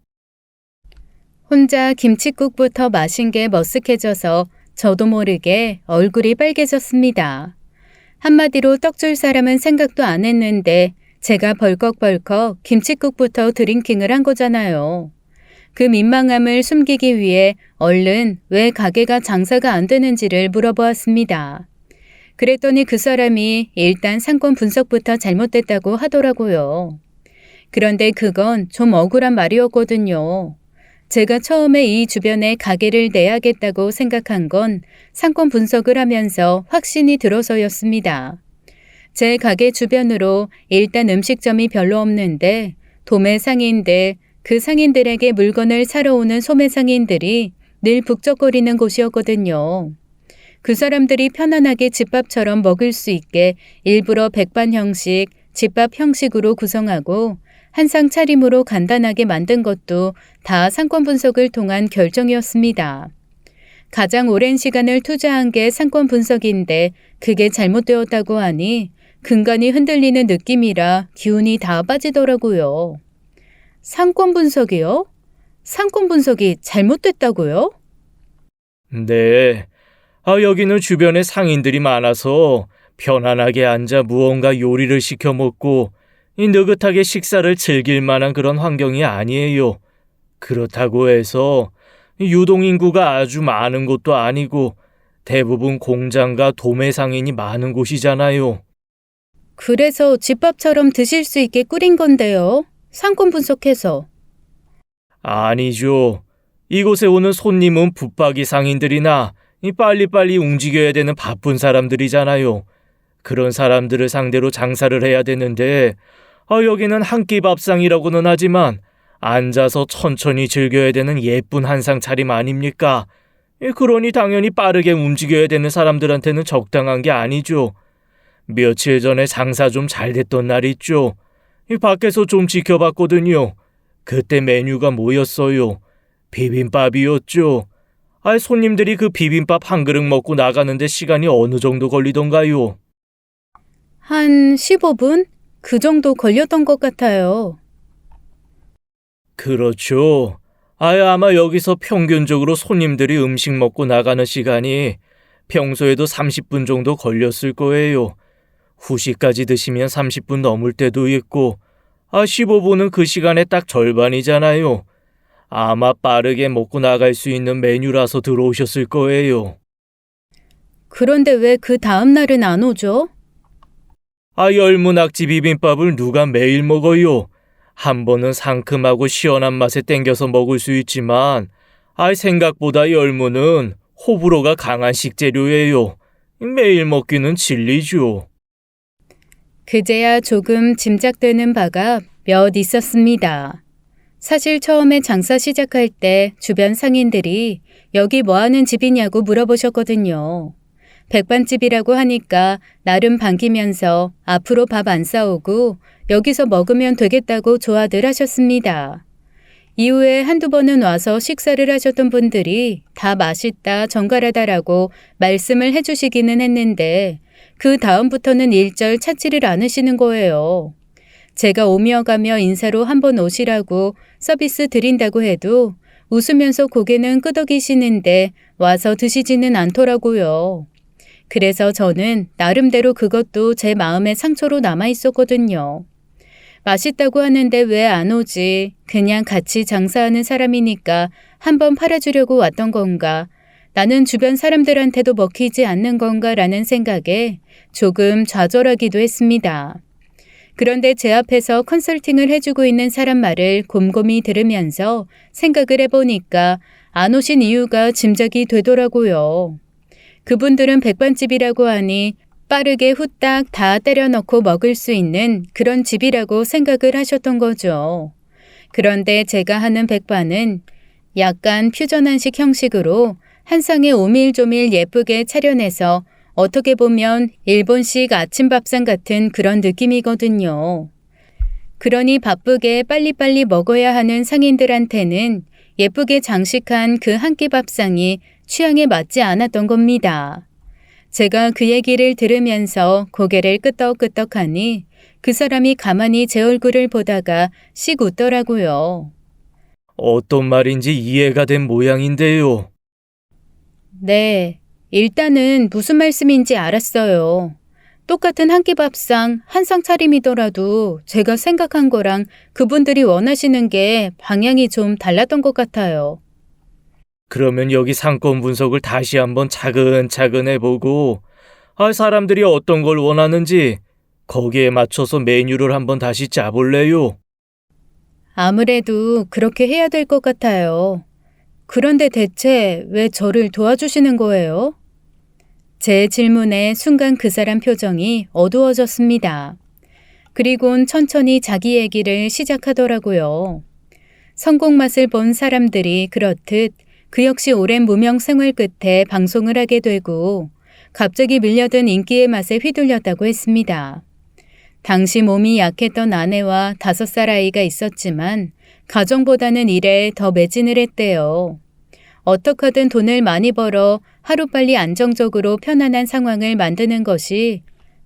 혼자 김칫국부터 마신 게 머쓱해져서 저도 모르게 얼굴이 빨개졌습니다. 한마디로 떡줄 사람은 생각도 안 했는데 제가 벌컥벌컥 김칫국부터 드링킹을 한 거잖아요. 그 민망함을 숨기기 위해 얼른 왜 가게가 장사가 안 되는지를 물어보았습니다. 그랬더니 그 사람이 일단 상권 분석부터 잘못됐다고 하더라고요. 그런데 그건 좀 억울한 말이었거든요. 제가 처음에 이 주변에 가게를 내야겠다고 생각한 건 상권 분석을 하면서 확신이 들어서였습니다. 제 가게 주변으로 일단 음식점이 별로 없는데 도매 상인들, 그 상인들에게 물건을 사러 오는 소매 상인들이 늘 북적거리는 곳이었거든요. 그 사람들이 편안하게 집밥처럼 먹을 수 있게 일부러 백반 형식, 집밥 형식으로 구성하고 한상 차림으로 간단하게 만든 것도 다 상권 분석을 통한 결정이었습니다. 가장 오랜 시간을 투자한 게 상권 분석인데 그게 잘못되었다고 하니 근간이 흔들리는 느낌이라 기운이 다 빠지더라고요. 상권 분석이요? 상권 분석이 잘못됐다고요? 네. 여기는 주변에 상인들이 많아서 편안하게 앉아 무언가 요리를 시켜 먹고 느긋하게 식사를 즐길 만한 그런 환경이 아니에요. 그렇다고 해서 유동인구가 아주 많은 곳도 아니고 대부분 공장과 도매 상인이 많은 곳이잖아요. 그래서 집밥처럼 드실 수 있게 끓인 건데요. 상권 분석해서. 아니죠. 이곳에 오는 손님은 붙박이 상인들이나 빨리빨리 움직여야 되는 바쁜 사람들이잖아요. 그런 사람들을 상대로 장사를 해야 되는데 여기는 한 끼 밥상이라고는 하지만 앉아서 천천히 즐겨야 되는 예쁜 한상 차림 아닙니까? 그러니 당연히 빠르게 움직여야 되는 사람들한테는 적당한 게 아니죠. 며칠 전에 장사 좀 잘 됐던 날 있죠. 밖에서 좀 지켜봤거든요. 그때 메뉴가 뭐였어요? 비빔밥이었죠. 손님들이 그 비빔밥 한 그릇 먹고 나가는데 시간이 어느 정도 걸리던가요? 한 15분? 그 정도 걸렸던 것 같아요. 그렇죠. 아마 여기서 평균적으로 손님들이 음식 먹고 나가는 시간이 평소에도 30분 정도 걸렸을 거예요. 후식까지 드시면 30분 넘을 때도 있고 15분은 그 시간에 딱 절반이잖아요. 아마 빠르게 먹고 나갈 수 있는 메뉴라서 들어오셨을 거예요. 그런데 왜 그 다음 날은 안 오죠? 열무낙지 비빔밥을 누가 매일 먹어요? 한 번은 상큼하고 시원한 맛에 땡겨서 먹을 수 있지만 생각보다 열무는 호불호가 강한 식재료예요. 매일 먹기는 진리죠. 그제야 조금 짐작되는 바가 몇 있었습니다. 사실 처음에 장사 시작할 때 주변 상인들이 여기 뭐 하는 집이냐고 물어보셨거든요. 백반집이라고 하니까 나름 반기면서 앞으로 밥 안 싸오고 여기서 먹으면 되겠다고 좋아들 하셨습니다. 이후에 한두 번은 와서 식사를 하셨던 분들이 다 맛있다, 정갈하다라고 말씀을 해주시기는 했는데 그 다음부터는 일절 찾지를 않으시는 거예요. 제가 오며 가며 인사로 한번 오시라고 서비스 드린다고 해도 웃으면서 고개는 끄덕이시는데 와서 드시지는 않더라고요. 그래서 저는 나름대로 그것도 제 마음의 상처로 남아 있었거든요. 맛있다고 하는데 왜 안 오지? 그냥 같이 장사하는 사람이니까 한번 팔아주려고 왔던 건가? 나는 주변 사람들한테도 먹히지 않는 건가라는 생각에 조금 좌절하기도 했습니다. 그런데 제 앞에서 컨설팅을 해주고 있는 사람 말을 곰곰이 들으면서 생각을 해보니까 안 오신 이유가 짐작이 되더라고요. 그분들은 백반집이라고 하니 빠르게 후딱 다 때려 넣고 먹을 수 있는 그런 집이라고 생각을 하셨던 거죠. 그런데 제가 하는 백반은 약간 퓨전한식 형식으로 한 상에 오밀조밀 예쁘게 차려내서 어떻게 보면 일본식 아침밥상 같은 그런 느낌이거든요. 그러니 바쁘게 빨리빨리 먹어야 하는 상인들한테는 예쁘게 장식한 그 한 끼 밥상이 취향에 맞지 않았던 겁니다. 제가 그 얘기를 들으면서 고개를 끄덕끄덕하니 그 사람이 가만히 제 얼굴을 보다가 씩 웃더라고요. 어떤 말인지 이해가 된 모양인데요. 네, 일단은 무슨 말씀인지 알았어요. 똑같은 한 끼 밥상, 한상 차림이더라도 제가 생각한 거랑 그분들이 원하시는 게 방향이 좀 달랐던 것 같아요. 그러면 여기 상권 분석을 다시 한번 차근차근 해보고 사람들이 어떤 걸 원하는지 거기에 맞춰서 메뉴를 한번 다시 짜볼래요? 아무래도 그렇게 해야 될 것 같아요. 그런데 대체 왜 저를 도와주시는 거예요? 제 질문에 순간 그 사람 표정이 어두워졌습니다. 그리곤 천천히 자기 얘기를 시작하더라고요. 성공 맛을 본 사람들이 그렇듯 그 역시 오랜 무명 생활 끝에 방송을 하게 되고 갑자기 밀려든 인기의 맛에 휘둘렸다고 했습니다. 당시 몸이 약했던 아내와 5살 아이가 있었지만 가정보다는 일에 더 매진을 했대요. 어떻게든 돈을 많이 벌어 하루빨리 안정적으로 편안한 상황을 만드는 것이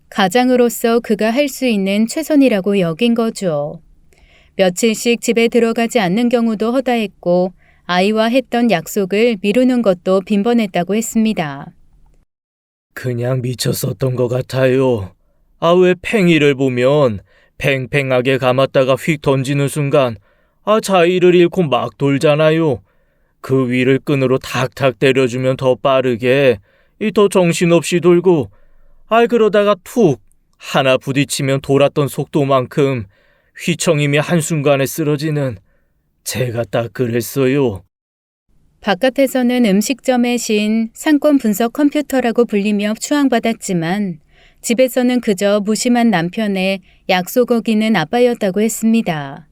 가장으로서 그가 할 수 있는 최선이라고 여긴 거죠. 며칠씩 집에 들어가지 않는 경우도 허다했고 아이와 했던 약속을 미루는 것도 빈번했다고 했습니다. 그냥 미쳤었던 것 같아요. 왜 팽이를 보면 팽팽하게 감았다가 휙 던지는 순간 자의를 잃고 막 돌잖아요. 그 위를 끈으로 탁탁 때려주면 더 빠르게 더 정신없이 돌고 그러다가 툭 하나 부딪히면 돌았던 속도만큼 휘청임이 한순간에 쓰러지는 제가 딱 그랬어요. 바깥에서는 음식점의 신, 상권 분석 컴퓨터라고 불리며 추앙받았지만 집에서는 그저 무심한 남편의 약속 어기는 아빠였다고 했습니다.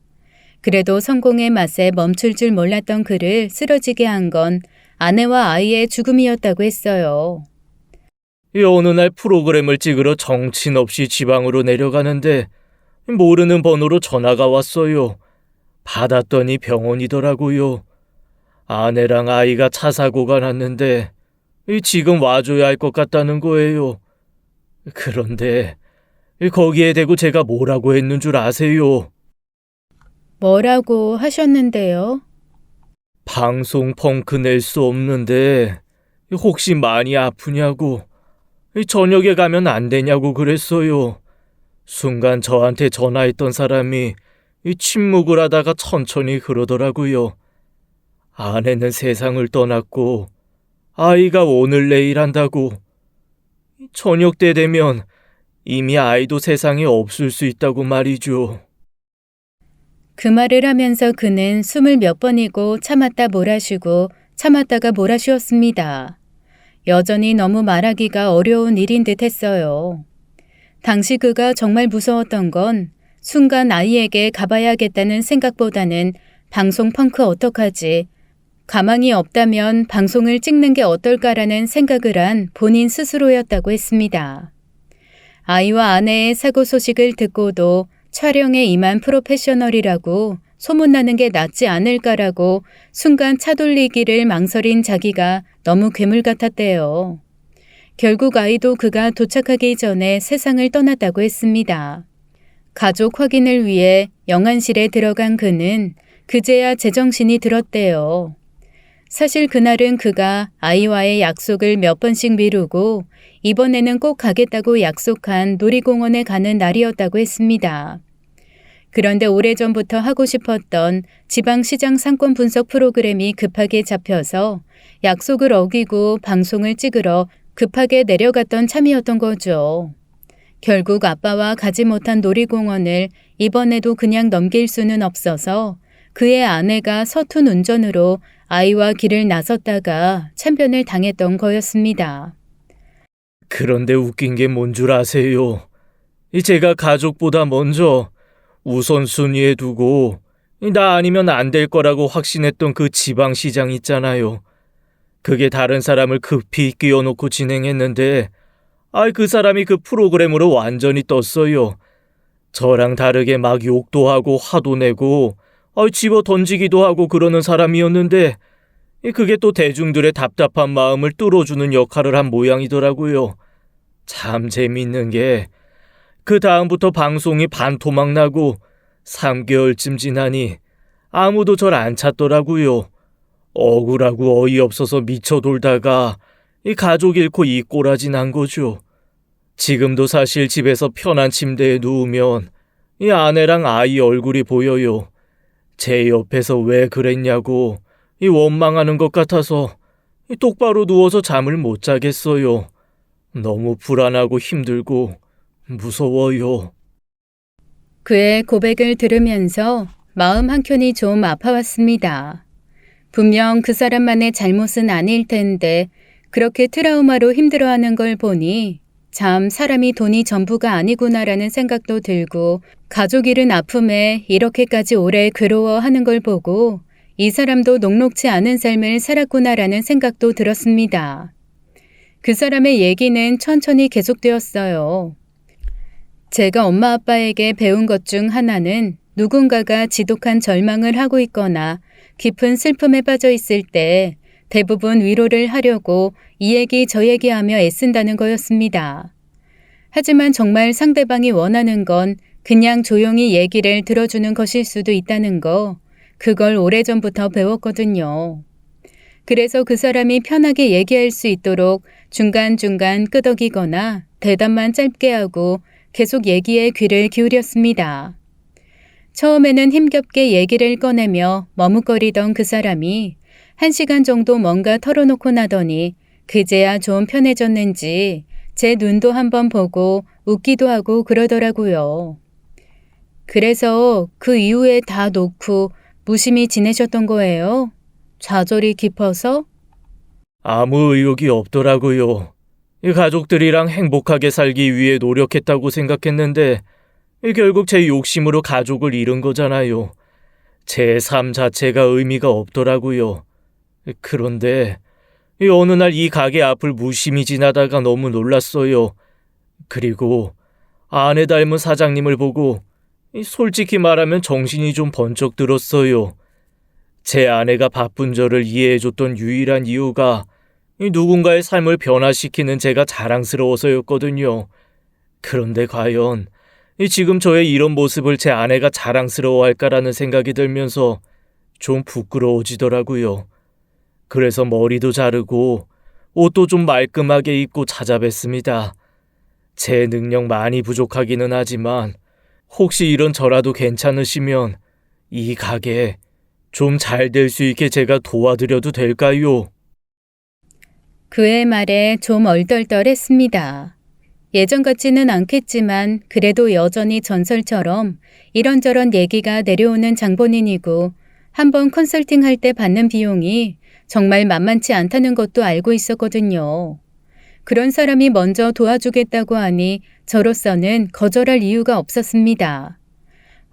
그래도 성공의 맛에 멈출 줄 몰랐던 그를 쓰러지게 한 건 아내와 아이의 죽음이었다고 했어요. 어느 날 프로그램을 찍으러 정신없이 지방으로 내려가는데 모르는 번호로 전화가 왔어요. 받았더니 병원이더라고요. 아내랑 아이가 차 사고가 났는데 지금 와줘야 할 것 같다는 거예요. 그런데 거기에 대고 제가 뭐라고 했는 줄 아세요? 뭐라고 하셨는데요? 방송 펑크 낼 수 없는데 혹시 많이 아프냐고, 저녁에 가면 안 되냐고 그랬어요. 순간 저한테 전화했던 사람이 침묵을 하다가 천천히 그러더라고요. 아내는 세상을 떠났고 아이가 오늘 내일 한다고. 저녁 때 되면 이미 아이도 세상에 없을 수 있다고 말이죠. 그 말을 하면서 그는 숨을 몇 번이고 참았다 몰아쉬고 참았다가 몰아쉬었습니다. 여전히 너무 말하기가 어려운 일인 듯 했어요. 당시 그가 정말 무서웠던 건 순간 아이에게 가봐야겠다는 생각보다는 방송 펑크 어떡하지? 가망이 없다면 방송을 찍는 게 어떨까라는 생각을 한 본인 스스로였다고 했습니다. 아이와 아내의 사고 소식을 듣고도 촬영에 임한 프로페셔널이라고 소문나는 게 낫지 않을까라고 순간 차돌리기를 망설인 자기가 너무 괴물 같았대요. 결국 아이도 그가 도착하기 전에 세상을 떠났다고 했습니다. 가족 확인을 위해 영안실에 들어간 그는 그제야 제정신이 들었대요. 사실 그날은 그가 아이와의 약속을 몇 번씩 미루고 이번에는 꼭 가겠다고 약속한 놀이공원에 가는 날이었다고 했습니다. 그런데 오래전부터 하고 싶었던 지방시장 상권 분석 프로그램이 급하게 잡혀서 약속을 어기고 방송을 찍으러 급하게 내려갔던 참이었던 거죠. 결국 아빠와 가지 못한 놀이공원을 이번에도 그냥 넘길 수는 없어서 그의 아내가 서툰 운전으로 아이와 길을 나섰다가 참변을 당했던 거였습니다. 그런데 웃긴 게 뭔 줄 아세요? 제가 가족보다 먼저 우선순위에 두고 나 아니면 안 될 거라고 확신했던 그 지방시장 있잖아요. 그게 다른 사람을 급히 끼워놓고 진행했는데 그 사람이 그 프로그램으로 완전히 떴어요. 저랑 다르게 막 욕도 하고 화도 내고 집어 던지기도 하고 그러는 사람이었는데 그게 또 대중들의 답답한 마음을 뚫어주는 역할을 한 모양이더라고요. 참 재밌는 게 그 다음부터 방송이 반토막 나고 3개월쯤 지나니 아무도 절 안 찾더라고요. 억울하고 어이없어서 미쳐 돌다가 가족 잃고 이 꼬라지 난 거죠. 지금도 사실 집에서 편한 침대에 누우면 아내랑 아이 얼굴이 보여요. 제 옆에서 왜 그랬냐고 원망하는 것 같아서 똑바로 누워서 잠을 못 자겠어요. 너무 불안하고 힘들고 무서워요. 그의 고백을 들으면서 마음 한켠이 좀 아파왔습니다. 분명 그 사람만의 잘못은 아닐 텐데 그렇게 트라우마로 힘들어하는 걸 보니 참 사람이 돈이 전부가 아니구나라는 생각도 들고 가족 잃은 아픔에 이렇게까지 오래 괴로워하는 걸 보고 이 사람도 녹록지 않은 삶을 살았구나라는 생각도 들었습니다. 그 사람의 얘기는 천천히 계속되었어요. 제가 엄마 아빠에게 배운 것 중 하나는 누군가가 지독한 절망을 하고 있거나 깊은 슬픔에 빠져 있을 때 대부분 위로를 하려고 이 얘기 저 얘기하며 애쓴다는 거였습니다. 하지만 정말 상대방이 원하는 건 그냥 조용히 얘기를 들어주는 것일 수도 있다는 거, 그걸 오래전부터 배웠거든요. 그래서 그 사람이 편하게 얘기할 수 있도록 중간중간 끄덕이거나 대답만 짧게 하고 계속 얘기에 귀를 기울였습니다. 처음에는 힘겹게 얘기를 꺼내며 머뭇거리던 그 사람이 1시간 정도 뭔가 털어놓고 나더니 그제야 좀 편해졌는지 제 눈도 한번 보고 웃기도 하고 그러더라고요. 그래서 그 이후에 다 놓고 무심히 지내셨던 거예요? 좌절이 깊어서? 아무 의욕이 없더라고요. 이 가족들이랑 행복하게 살기 위해 노력했다고 생각했는데 결국 제 욕심으로 가족을 잃은 거잖아요. 제 삶 자체가 의미가 없더라고요. 그런데 어느 날 이 가게 앞을 무심히 지나다가 너무 놀랐어요. 그리고 아내 닮은 사장님을 보고 솔직히 말하면 정신이 좀 번쩍 들었어요. 제 아내가 바쁜 저를 이해해줬던 유일한 이유가 누군가의 삶을 변화시키는 제가 자랑스러워서였거든요. 그런데 과연 지금 저의 이런 모습을 제 아내가 자랑스러워할까라는 생각이 들면서 좀 부끄러워지더라고요. 그래서 머리도 자르고 옷도 좀 말끔하게 입고 찾아뵀습니다. 제 능력 많이 부족하기는 하지만 혹시 이런 저라도 괜찮으시면 이 가게 좀 잘 될 수 있게 제가 도와드려도 될까요? 그의 말에 좀 얼떨떨했습니다. 예전 같지는 않겠지만 그래도 여전히 전설처럼 이런저런 얘기가 내려오는 장본인이고 한번 컨설팅할 때 받는 비용이 정말 만만치 않다는 것도 알고 있었거든요. 그런 사람이 먼저 도와주겠다고 하니 저로서는 거절할 이유가 없었습니다.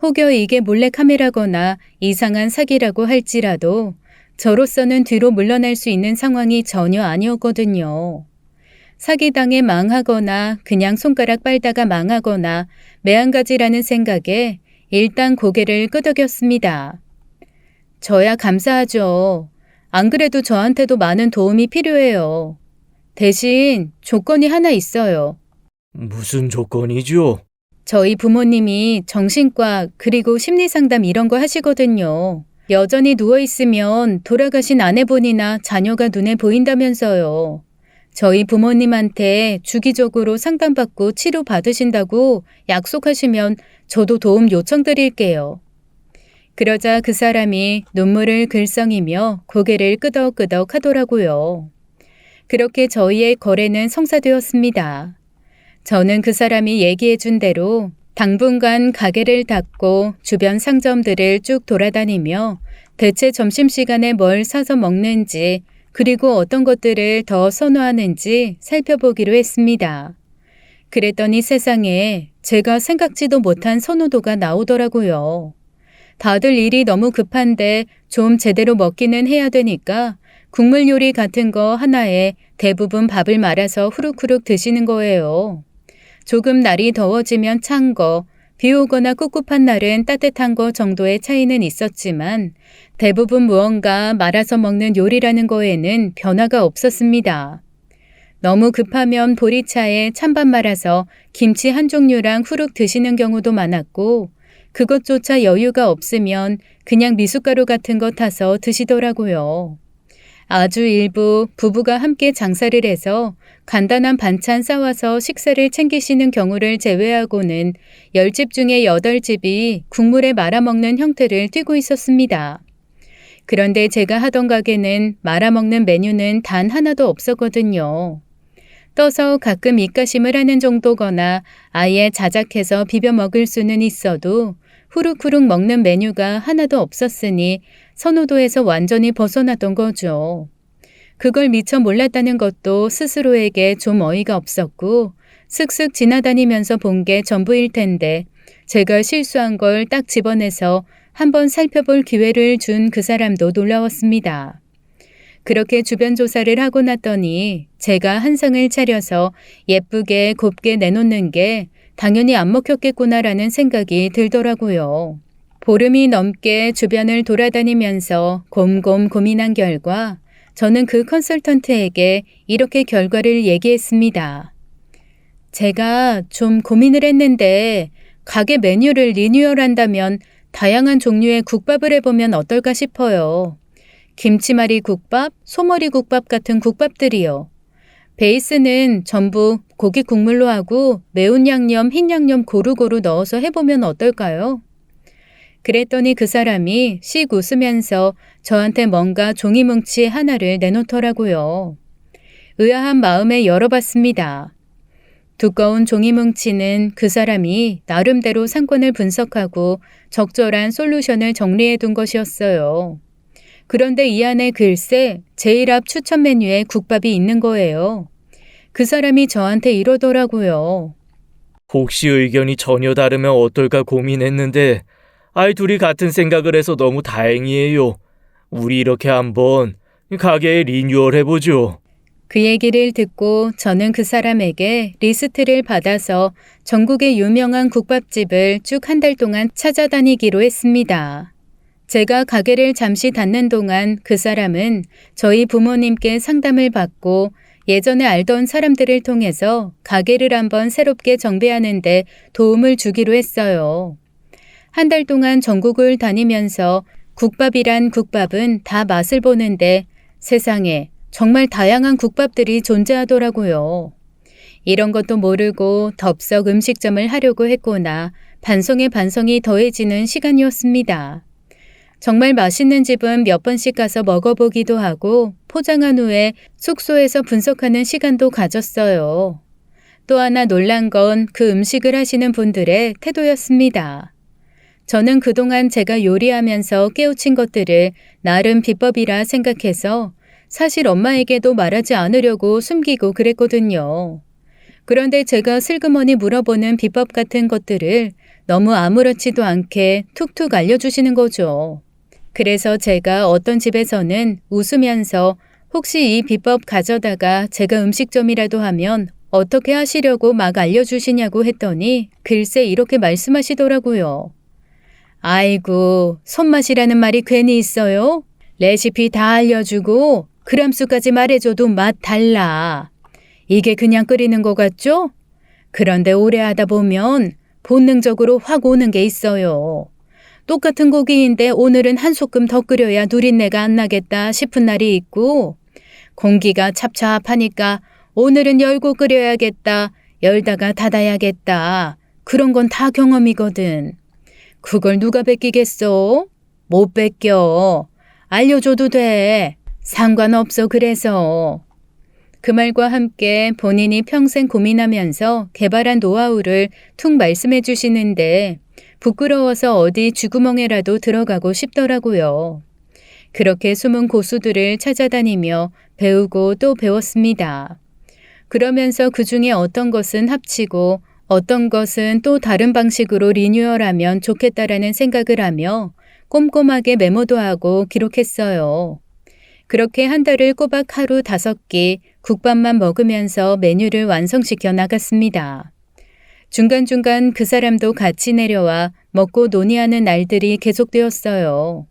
혹여 이게 몰래카메라거나 이상한 사기라고 할지라도 저로서는 뒤로 물러날 수 있는 상황이 전혀 아니었거든요. 사기당해 망하거나 그냥 손가락 빨다가 망하거나 매한가지라는 생각에 일단 고개를 끄덕였습니다. 저야 감사하죠. 안 그래도 저한테도 많은 도움이 필요해요. 대신 조건이 하나 있어요. 무슨 조건이죠? 저희 부모님이 정신과 그리고 심리상담 이런 거 하시거든요. 여전히 누워있으면 돌아가신 아내분이나 자녀가 눈에 보인다면서요. 저희 부모님한테 주기적으로 상담받고 치료받으신다고 약속하시면 저도 도움 요청드릴게요. 그러자 그 사람이 눈물을 글썽이며 고개를 끄덕끄덕 하더라고요. 그렇게 저희의 거래는 성사되었습니다. 저는 그 사람이 얘기해준 대로 당분간 가게를 닫고 주변 상점들을 쭉 돌아다니며 대체 점심시간에 뭘 사서 먹는지 그리고 어떤 것들을 더 선호하는지 살펴보기로 했습니다. 그랬더니 세상에 제가 생각지도 못한 선호도가 나오더라고요. 다들 일이 너무 급한데 좀 제대로 먹기는 해야 되니까 국물 요리 같은 거 하나에 대부분 밥을 말아서 후룩후룩 드시는 거예요. 조금 날이 더워지면 찬 거, 비 오거나 꿉꿉한 날은 따뜻한 거 정도의 차이는 있었지만 대부분 무언가 말아서 먹는 요리라는 거에는 변화가 없었습니다. 너무 급하면 보리차에 찬밥 말아서 김치 한 종류랑 후룩 드시는 경우도 많았고 그것조차 여유가 없으면 그냥 미숫가루 같은 거 타서 드시더라고요. 아주 일부 부부가 함께 장사를 해서 간단한 반찬 싸와서 식사를 챙기시는 경우를 제외하고는 10집 중에 8집이 국물에 말아먹는 형태를 띠고 있었습니다. 그런데 제가 하던 가게는 말아먹는 메뉴는 단 하나도 없었거든요. 떠서 가끔 입가심을 하는 정도거나 아예 자작해서 비벼 먹을 수는 있어도 후룩후룩 먹는 메뉴가 하나도 없었으니 선호도에서 완전히 벗어났던 거죠. 그걸 미처 몰랐다는 것도 스스로에게 좀 어이가 없었고 슥슥 지나다니면서 본 게 전부일 텐데 제가 실수한 걸 딱 집어내서 한번 살펴볼 기회를 준 그 사람도 놀라웠습니다. 그렇게 주변 조사를 하고 났더니 제가 한 상을 차려서 예쁘게 곱게 내놓는 게 당연히 안 먹혔겠구나라는 생각이 들더라고요. 보름이 넘게 주변을 돌아다니면서 곰곰 고민한 결과 저는 그 컨설턴트에게 이렇게 결과를 얘기했습니다. 제가 좀 고민을 했는데 가게 메뉴를 리뉴얼한다면 다양한 종류의 국밥을 해보면 어떨까 싶어요. 김치말이 국밥, 소머리 국밥 같은 국밥들이요. 베이스는 전부 고기 국물로 하고 매운 양념, 흰 양념 고루고루 넣어서 해보면 어떨까요? 그랬더니 그 사람이 씩 웃으면서 저한테 뭔가 종이뭉치 하나를 내놓더라고요. 의아한 마음에 열어봤습니다. 두꺼운 종이뭉치는 그 사람이 나름대로 상권을 분석하고 적절한 솔루션을 정리해둔 것이었어요. 그런데 이 안에 글쎄 제일 앞 추천 메뉴에 국밥이 있는 거예요. 그 사람이 저한테 이러더라고요. 혹시 의견이 전혀 다르면 어떨까 고민했는데 아이 둘이 같은 생각을 해서 너무 다행이에요. 우리 이렇게 한번 가게에 리뉴얼 해보죠. 그 얘기를 듣고 저는 그 사람에게 리스트를 받아서 전국의 유명한 국밥집을 쭉 한 달 동안 찾아다니기로 했습니다. 제가 가게를 잠시 닫는 동안 그 사람은 저희 부모님께 상담을 받고 예전에 알던 사람들을 통해서 가게를 한번 새롭게 정비하는데 도움을 주기로 했어요. 한 달 동안 전국을 다니면서 국밥이란 국밥은 다 맛을 보는데 세상에 정말 다양한 국밥들이 존재하더라고요. 이런 것도 모르고 덥석 음식점을 하려고 했구나 반성에 반성이 더해지는 시간이었습니다. 정말 맛있는 집은 몇 번씩 가서 먹어보기도 하고 포장한 후에 숙소에서 분석하는 시간도 가졌어요. 또 하나 놀란 건 그 음식을 하시는 분들의 태도였습니다. 저는 그동안 제가 요리하면서 깨우친 것들을 나름 비법이라 생각해서 사실 엄마에게도 말하지 않으려고 숨기고 그랬거든요. 그런데 제가 슬그머니 물어보는 비법 같은 것들을 너무 아무렇지도 않게 툭툭 알려주시는 거죠. 그래서 제가 어떤 집에서는 웃으면서 혹시 이 비법 가져다가 제가 음식점이라도 하면 어떻게 하시려고 막 알려주시냐고 했더니 글쎄 이렇게 말씀하시더라고요. 아이고, 손맛이라는 말이 괜히 있어요? 레시피 다 알려주고 그람수까지 말해줘도 맛 달라. 이게 그냥 끓이는 거 같죠? 그런데 오래 하다 보면 본능적으로 확 오는 게 있어요. 똑같은 고기인데 오늘은 한 소끔 더 끓여야 누린내가 안 나겠다 싶은 날이 있고 공기가 찹찹하니까 오늘은 열고 끓여야겠다, 열다가 닫아야겠다. 그런 건 다 경험이거든. 그걸 누가 베끼겠어? 못 베껴. 알려줘도 돼. 상관없어 그래서. 그 말과 함께 본인이 평생 고민하면서 개발한 노하우를 툭 말씀해 주시는데 부끄러워서 어디 쥐구멍에라도 들어가고 싶더라고요. 그렇게 숨은 고수들을 찾아다니며 배우고 또 배웠습니다. 그러면서 그 중에 어떤 것은 합치고 어떤 것은 또 다른 방식으로 리뉴얼하면 좋겠다라는 생각을 하며 꼼꼼하게 메모도 하고 기록했어요. 그렇게 한 달을 꼬박 하루 5끼 국밥만 먹으면서 메뉴를 완성시켜 나갔습니다. 중간중간 그 사람도 같이 내려와 먹고 논의하는 날들이 계속되었어요.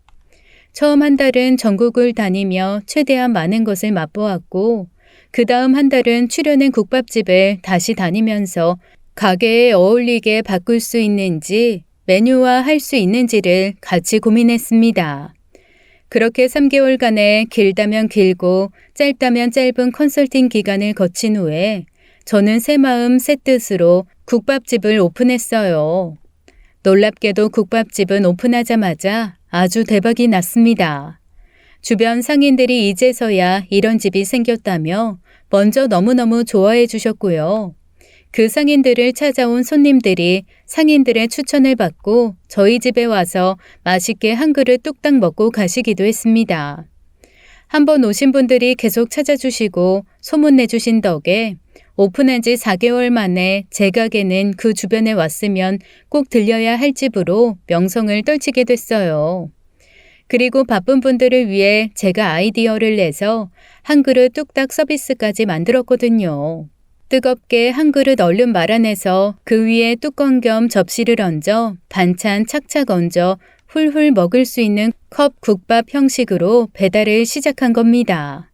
처음 한 달은 전국을 다니며 최대한 많은 것을 맛보았고 그 다음 한 달은 출연한 국밥집을 다시 다니면서 가게에 어울리게 바꿀 수 있는지 메뉴화할 수 있는지를 같이 고민했습니다. 그렇게 3개월간의 길다면 길고 짧다면 짧은 컨설팅 기간을 거친 후에 저는 새 마음 새 뜻으로 국밥집을 오픈했어요. 놀랍게도 국밥집은 오픈하자마자 아주 대박이 났습니다. 주변 상인들이 이제서야 이런 집이 생겼다며 먼저 너무너무 좋아해 주셨고요. 그 상인들을 찾아온 손님들이 상인들의 추천을 받고 저희 집에 와서 맛있게 한 그릇 뚝딱 먹고 가시기도 했습니다. 한번 오신 분들이 계속 찾아주시고 소문내주신 덕에 오픈한 지 4개월 만에 제 가게는 그 주변에 왔으면 꼭 들려야 할 집으로 명성을 떨치게 됐어요. 그리고 바쁜 분들을 위해 제가 아이디어를 내서 한 그릇 뚝딱 서비스까지 만들었거든요. 뜨겁게 한 그릇 얼른 말아내서 그 위에 뚜껑 겸 접시를 얹어 반찬 착착 얹어 훌훌 먹을 수 있는 컵 국밥 형식으로 배달을 시작한 겁니다.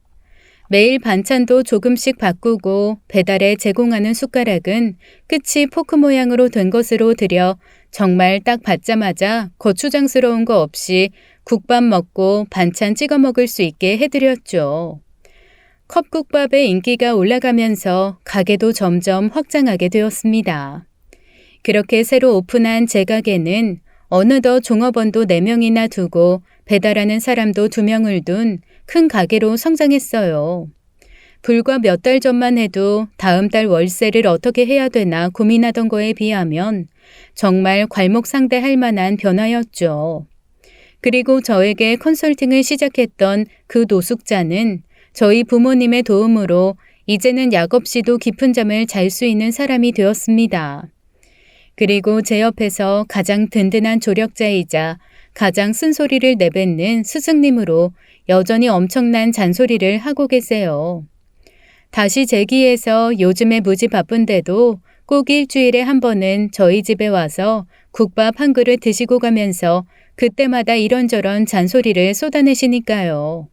매일 반찬도 조금씩 바꾸고 배달에 제공하는 숟가락은 끝이 포크 모양으로 된 것으로 들여 정말 딱 받자마자 거추장스러운 거 없이 국밥 먹고 반찬 찍어 먹을 수 있게 해드렸죠. 컵국밥의 인기가 올라가면서 가게도 점점 확장하게 되었습니다. 그렇게 새로 오픈한 제 가게는 어느덧 종업원도 4명이나 두고 배달하는 사람도 2명을 둔 큰 가게로 성장했어요. 불과 몇 달 전만 해도 다음 달 월세를 어떻게 해야 되나 고민하던 거에 비하면 정말 괄목상대할 만한 변화였죠. 그리고 저에게 컨설팅을 시작했던 그 노숙자는 저희 부모님의 도움으로 이제는 약 없이도 깊은 잠을 잘 수 있는 사람이 되었습니다. 그리고 제 옆에서 가장 든든한 조력자이자 가장 쓴소리를 내뱉는 스승님으로 여전히 엄청난 잔소리를 하고 계세요. 다시 재기해서 요즘에 무지 바쁜데도 꼭 일주일에 한 번은 저희 집에 와서 국밥 한 그릇 드시고 가면서 그때마다 이런저런 잔소리를 쏟아내시니까요.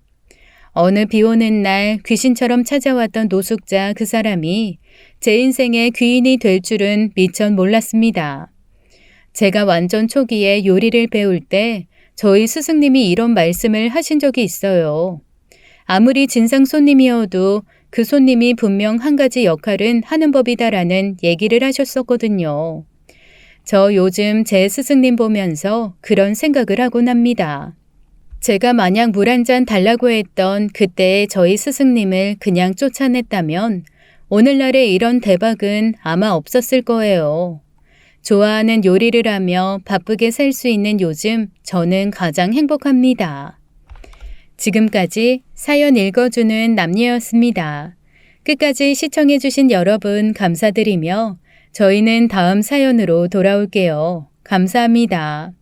어느 비 오는 날 귀신처럼 찾아왔던 노숙자 그 사람이 제 인생의 귀인이 될 줄은 미처 몰랐습니다. 제가 완전 초기에 요리를 배울 때 저희 스승님이 이런 말씀을 하신 적이 있어요. 아무리 진상 손님이어도 그 손님이 분명 한 가지 역할은 하는 법이다라는 얘기를 하셨었거든요. 저 요즘 제 스승님 보면서 그런 생각을 하곤 합니다. 제가 만약 물 한 잔 달라고 했던 그때의 저희 스승님을 그냥 쫓아냈다면 오늘날의 이런 대박은 아마 없었을 거예요. 좋아하는 요리를 하며 바쁘게 살 수 있는 요즘 저는 가장 행복합니다. 지금까지 사연 읽어주는 남녀였습니다. 끝까지 시청해주신 여러분 감사드리며 저희는 다음 사연으로 돌아올게요. 감사합니다.